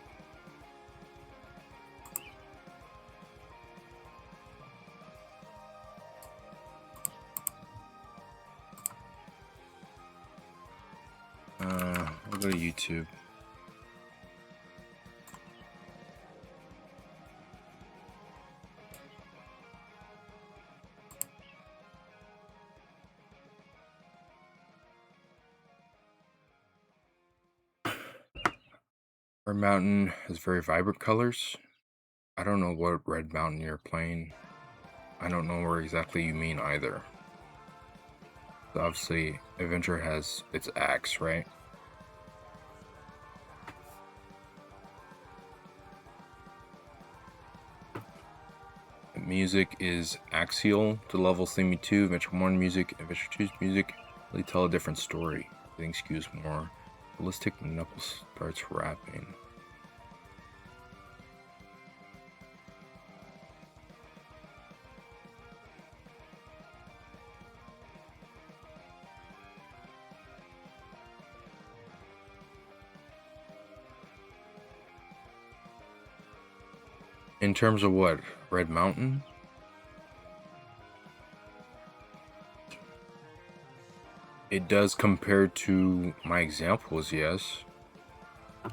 We'll go to YouTube. Red Mountain has very vibrant colors. I don't know what Red Mountain you're playing. I don't know where exactly you mean either. So obviously, Adventure has its axe, right? The music is axial to level theme 2, Adventure 1 music, Adventure 2's music really tell a different story. Everything skews more realistic. Knuckles starts rapping. In terms of what? Red Mountain? It does compare to my examples, yes. I'm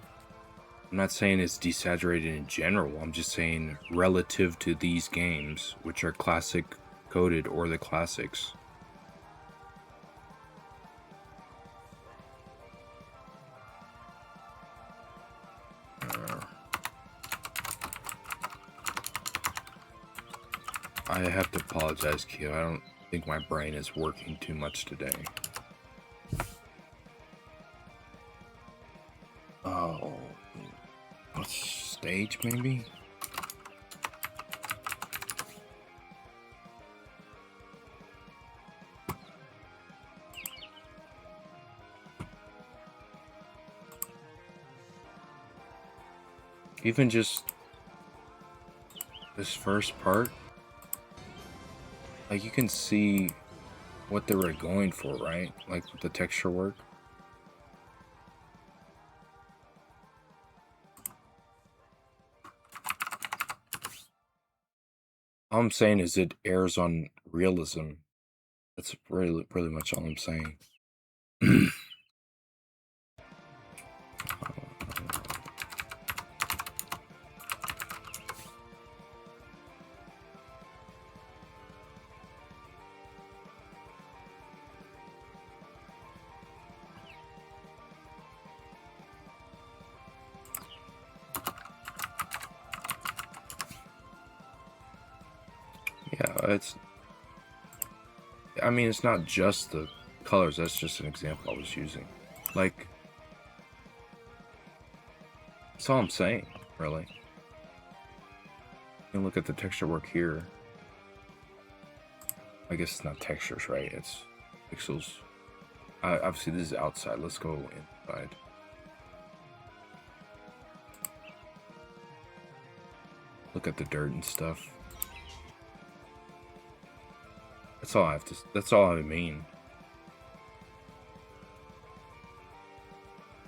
not saying it's desaturated in general. I'm just saying relative to these games, which are classic coded or the classics. I have to apologize, Kyo. I don't think my brain is working too much today. Oh, stage maybe? Even just this first part, like you can see what they were going for, right? Like with the texture work. All I'm saying is it errs on realism. That's really much all I'm saying. Yeah, I mean, it's not just the colors. That's just an example I was using. Like, that's all I'm saying, really. You can look at the texture work here. I guess it's not textures, right? It's pixels. Obviously, this is outside. Let's go inside. Look at the dirt and stuff. That's all I have to. That's all I mean.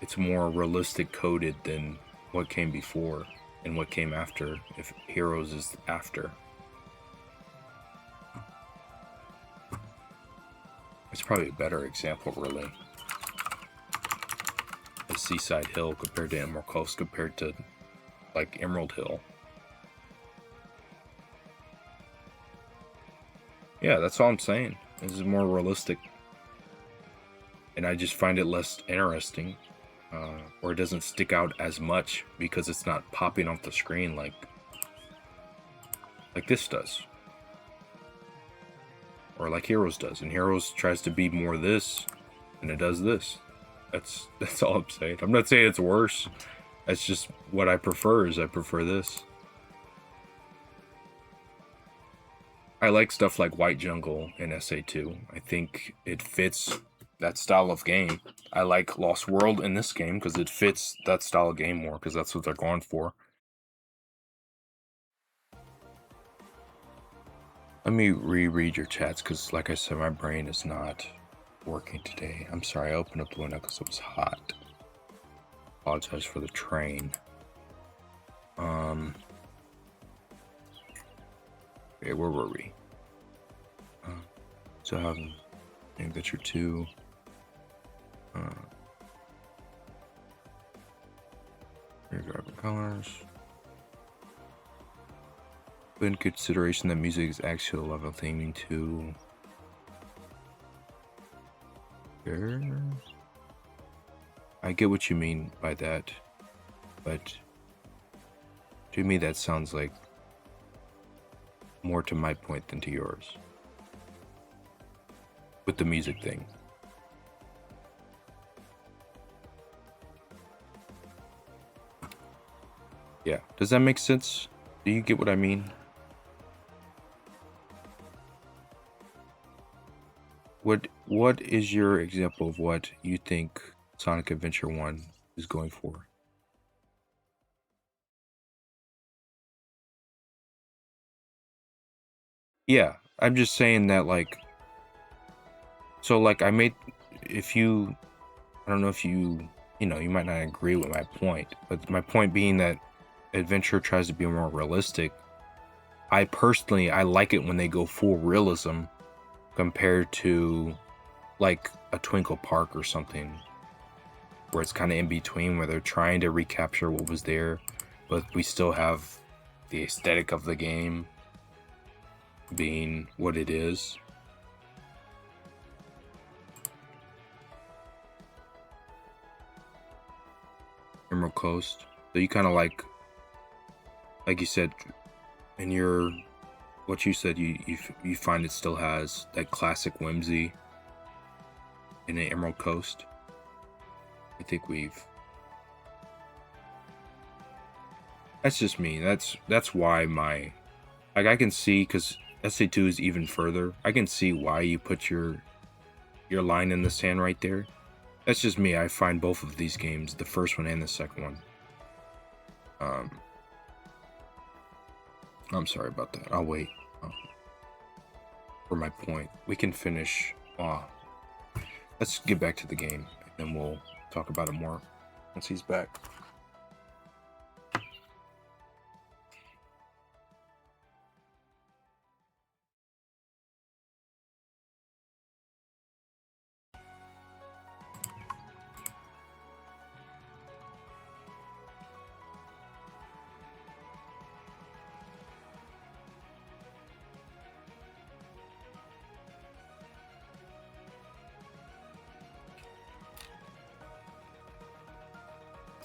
It's more realistic coded than what came before and what came after. If Heroes is after, it's probably a better example, really. A Seaside Hill compared to Emerald Coast compared to like Emerald Hill. Yeah, that's all I'm saying. This is more realistic. And I just find it less interesting. Or it doesn't stick out as much because it's not popping off the screen like this does. Or like Heroes does. And Heroes tries to be more this, and it does this. That's all I'm saying. I'm not saying it's worse. That's just what I prefer, is I prefer this. I like stuff like White Jungle in SA2. I think it fits that style of game. I like Lost World in this game because it fits that style of game more because that's what they're going for. Let me reread your chats because, like I said, my brain is not working today. I'm sorry, I opened up the window because it was hot. Apologize for the train. Okay, where were we? So I think that you're 2. Your driver colors. Put in consideration that music is actually a level theming too. Sure. I get what you mean by that, but to me that sounds like more to my point than to yours. With the music thing. Yeah, does that make sense? Do you get what I mean? What is your example of what you think Sonic Adventure 1 is going for? Yeah, I'm just saying that, like, so like I don't know if you might not agree with my point, but my point being that Adventure tries to be more realistic. I personally like it when they go full realism compared to like a Twinkle Park or something where it's kind of in between, where they're trying to recapture what was there, but we still have the aesthetic of the game being what it is. Emerald Coast. So you kind of like you said, in what you said, you find it still has that classic whimsy in the Emerald Coast. I think that's just me. That's why I can see, because SA2 is even further. I can see why you put your line in the sand right there. That's just me. I find both of these games, the first one and the second one. I'm sorry about that. I'll wait for my point. We can finish. Let's get back to the game, and then we'll talk about it more once he's back.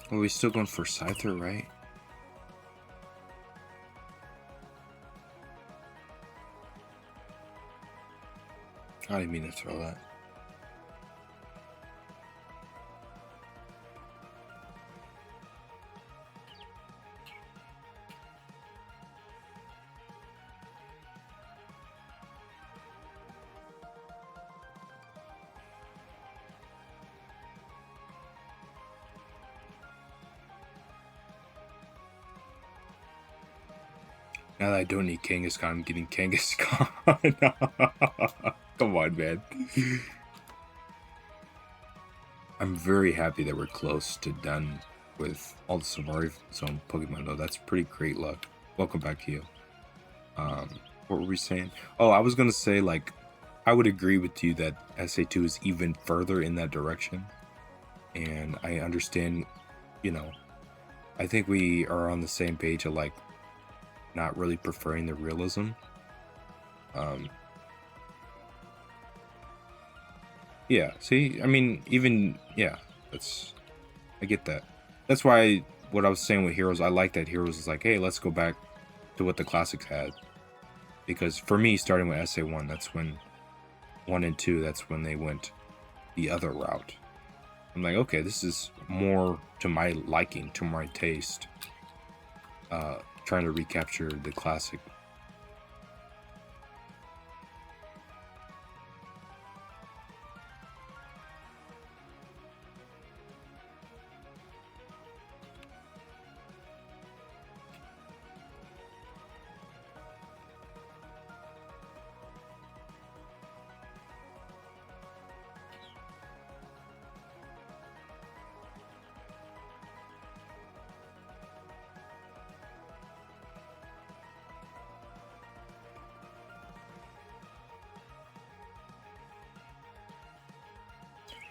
Well, we still going for Scyther, right? I didn't mean to throw that. Now that I don't need Kangaskhan, I'm getting Kangaskhan. Come on, man. I'm very happy that we're close to done with all the Safari Zone Pokemon, though. That's pretty great luck. Welcome back to you. What were we saying? Oh, I was going to say, like, I would agree with you that SA2 is even further in that direction. And I understand, I think we are on the same page of, like, not really preferring the realism. Yeah, see, I mean, I get that. That's why what I was saying with Heroes, I like that Heroes is like, hey, let's go back to what the classics had. Because for me, starting with SA1, that's when 1 and 2, that's when they went the other route. I'm like, okay, this is more to my liking, to my taste. Trying to recapture the classic.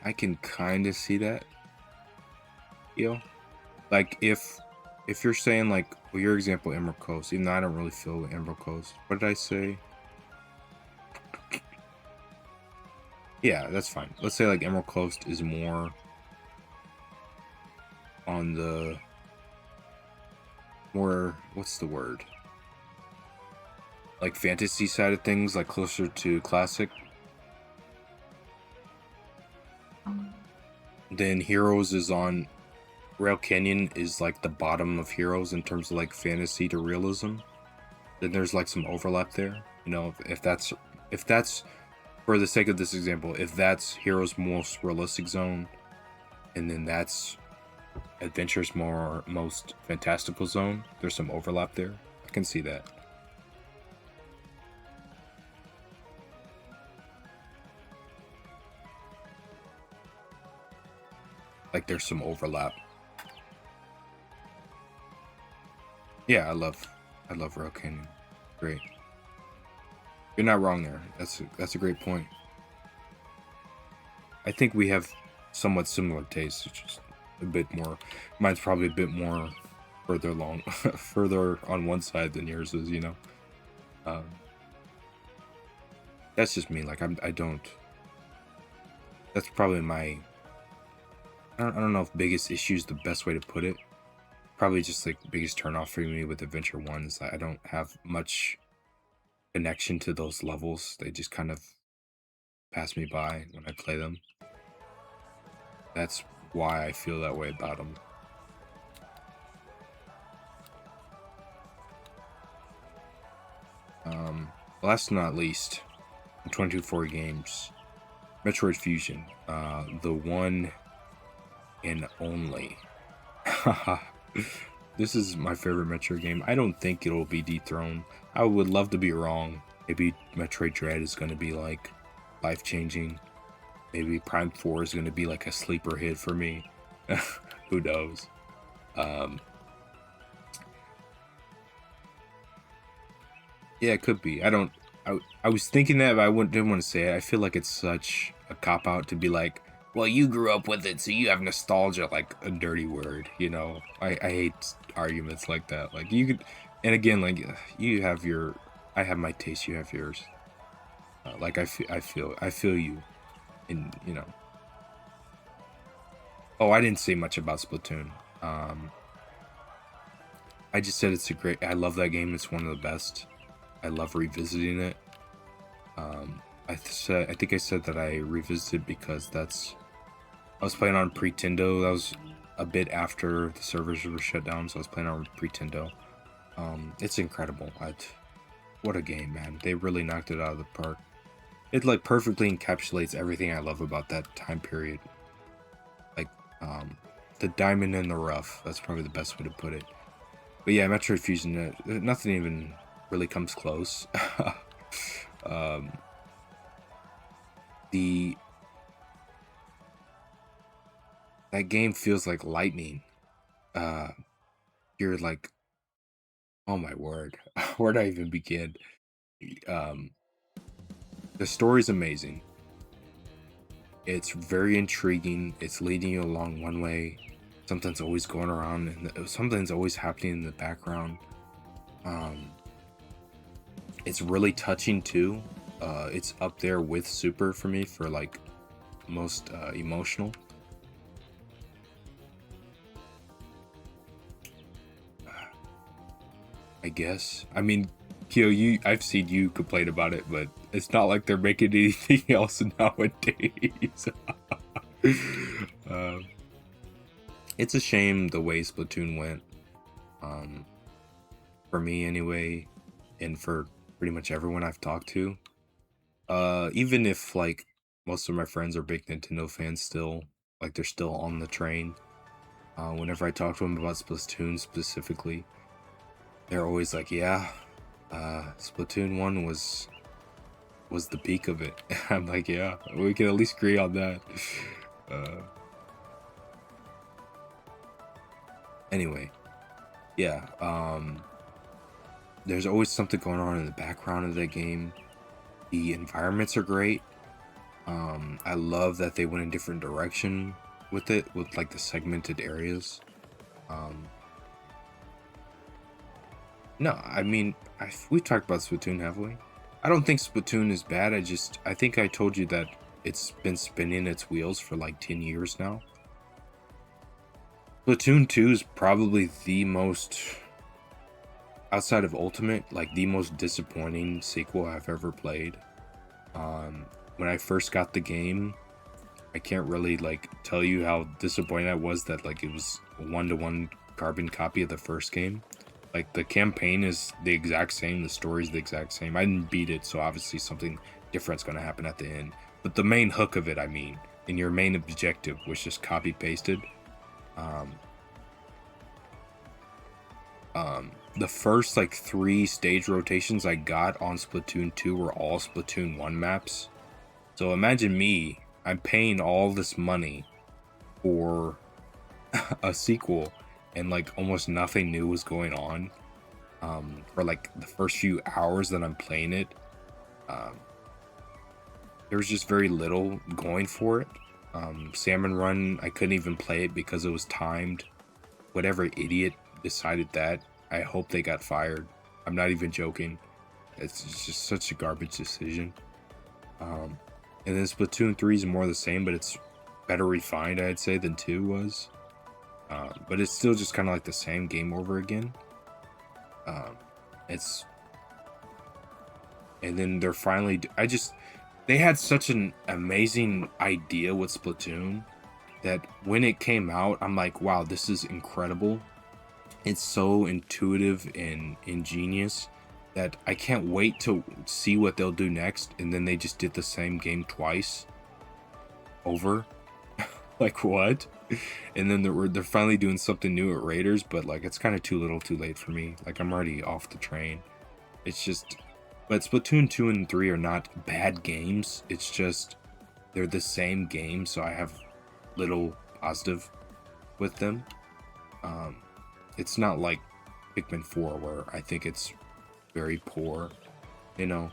I can kind of see that, like if you're saying like, well, your example, Emerald Coast, even though I don't really feel Emerald Coast. What did I say? Yeah, that's fine. Let's say like Emerald Coast is more on the what's the word? Like fantasy side of things, like closer to classic. Then Heroes is on Rail Canyon is like the bottom of Heroes in terms of like fantasy to realism. Then there's like some overlap there. If that's for the sake of this example, if that's Heroes' most realistic zone, and then that's Adventure's most fantastical zone, there's some overlap there. I can see that. Like there's some overlap. Yeah, I love Rail Canyon. Great. You're not wrong there. That's a great point. I think we have somewhat similar tastes, just a bit more. Mine's probably a bit more further along, further on one side than yours is. That's just me. Like I don't. That's probably my. I don't know if biggest issue is the best way to put it. Probably just like biggest turnoff for me with Adventure 1 is that I don't have much connection to those levels. They just kind of pass me by when I play them. That's why I feel that way about them. Last but not least, 22 games, Metroid Fusion, the one and only. This is my favorite Metroid game. I don't think it'll be dethroned. I would love to be wrong. Maybe Metroid Dread is going to be like life-changing. Maybe Prime 4 is going to be like a sleeper hit for me. Who knows? Yeah, it could be. I was thinking that, but didn't want to say it. I feel like it's such a cop-out to be like, well, you grew up with it, so you have nostalgia, like a dirty word, I hate arguments like that. Like you could, and again, like you have your, I have my taste, you have yours. Like I feel you, and Oh, I didn't say much about Splatoon. I just said I love that game. It's one of the best. I love revisiting it. I think I said that I revisited because I was playing on Pretendo. That was a bit after the servers were shut down, so I was playing on Pretendo. It's incredible. What a game, man. They really knocked it out of the park. It like perfectly encapsulates everything I love about that time period. Like, the diamond in the rough. That's probably the best way to put it. But yeah, Metroid Fusion, nothing even really comes close. That game feels like lightning. You're like, oh my word, where do I even begin? The story's amazing. It's very intriguing. It's leading you along one way. Something's always going around, and something's always happening in the background. It's really touching too. It's up there with Super for me for like most emotional. I guess. I mean, Kyo, I've seen you complain about it, but it's not like they're making anything else nowadays. It's a shame the way Splatoon went. For me anyway, and for pretty much everyone I've talked to. Even if like most of my friends are big Nintendo fans still, like they're still on the train. Whenever I talk to them about Splatoon specifically, they're always like, yeah, Splatoon 1 was the peak of it. I'm like, yeah, we can at least agree on that. Anyway, yeah, there's always something going on in the background of the game. The environments are great. I love that they went in different direction with it, with like the segmented areas. Um, no, I mean, we've talked about Splatoon, have we? I don't think Splatoon is bad. I think I told you that it's been spinning its wheels for like 10 years now. Splatoon 2 is probably the most, outside of Ultimate, like the most disappointing sequel I've ever played. When I first got the game, I can't really like tell you how disappointed I was that like it was a one-to-one carbon copy of the first game. Like the campaign is the exact same, the story's the exact same. I didn't beat it, so obviously something different's gonna happen at the end. But the main hook of it, I mean, and your main objective was just copy pasted. The first like 3 stage rotations I got on Splatoon 2 were all Splatoon 1 maps. So imagine me, I'm paying all this money for a sequel and like almost nothing new was going on. For like the first few hours that I'm playing it, there was just very little going for it. Salmon Run, I couldn't even play it because it was timed. Whatever idiot decided that, I hope they got fired. I'm not even joking. It's just such a garbage decision. And then Splatoon 3 is more the same, but it's better refined, I'd say, than 2 was. But it's still just kind of like the same game over again. And then they're finally, they had such an amazing idea with Splatoon that when it came out, I'm like, wow, this is incredible. It's so intuitive and ingenious that I can't wait to see what they'll do next. And then they just did the same game twice over. Like, what? And then they're finally doing something new at Raiders, but like it's kind of too little too late for me. Like, I'm already off the train. It's just, but Splatoon 2 and 3 are not bad games. It's just they're the same game, so I have little positive with them. It's not like Pikmin 4 where I think it's very poor, you know.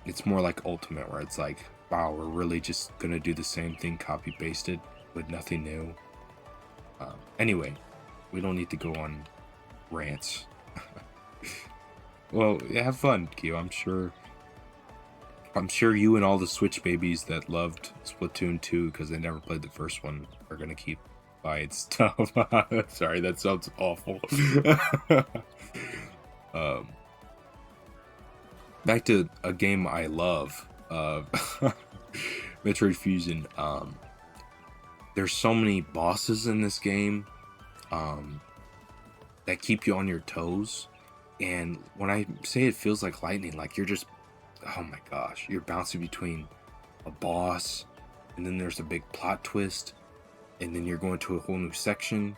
It's more like Ultimate where it's like, wow, we're really just gonna do the same thing copy pasted with nothing new. Anyway, we don't need to go on rants. Well, yeah, have fun, Kyo. I'm sure you and all the Switch babies that loved Splatoon 2 because they never played the first one are gonna keep buying stuff. Sorry, that sounds awful. Back to a game I love, Metroid Fusion. There's so many bosses in this game that keep you on your toes. And when I say it feels like lightning, like you're just, oh my gosh, you're bouncing between a boss, and then there's a big plot twist, and then you're going to a whole new section,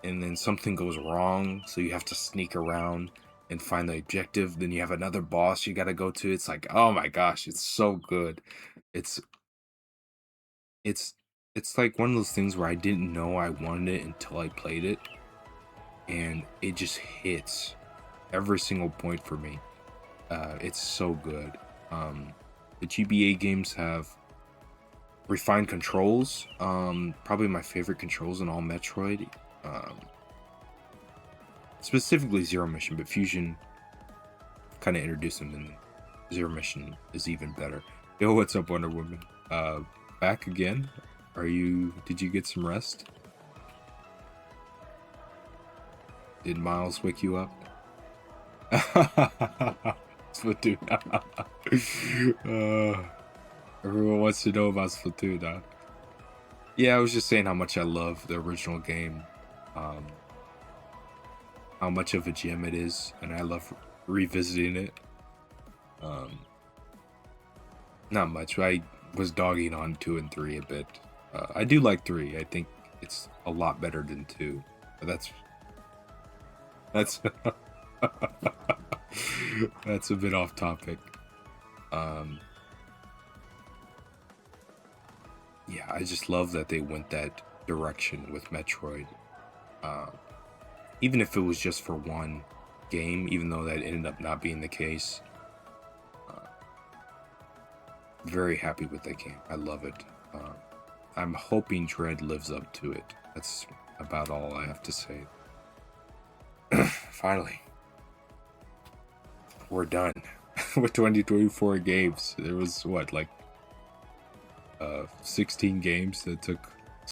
and then something goes wrong, so you have to sneak around and find the objective. Then you have another boss you got to go to. It's like, oh my gosh, it's so good. It's it's it's like one of those things where I didn't know I wanted it until I played it, and it just hits every single point for me. It's so good. The GBA games have refined controls. Probably my favorite controls in all Metroid. Specifically Zero Mission, but Fusion kind of introduced them, and Zero Mission is even better. Yo, what's up, Wonder Woman? Back again? Did you get some rest? Did Miles wake you up? Splatoon. Everyone wants to know about Splatoon, huh? Yeah, I was just saying how much I love the original game. How much of a gem it is, and I love revisiting it. Not much. I was dogging on 2 and 3 a bit. I do like 3. I think it's a lot better than 2. But that's that's a bit off topic. Yeah, I just love that they went that direction with Metroid. Even if it was just for one game, even though that ended up not being the case. very happy with that game. I love it. I'm hoping Dread lives up to it. That's about all I have to say. Finally, we're done with 2024 games. There was what, like 16 games that took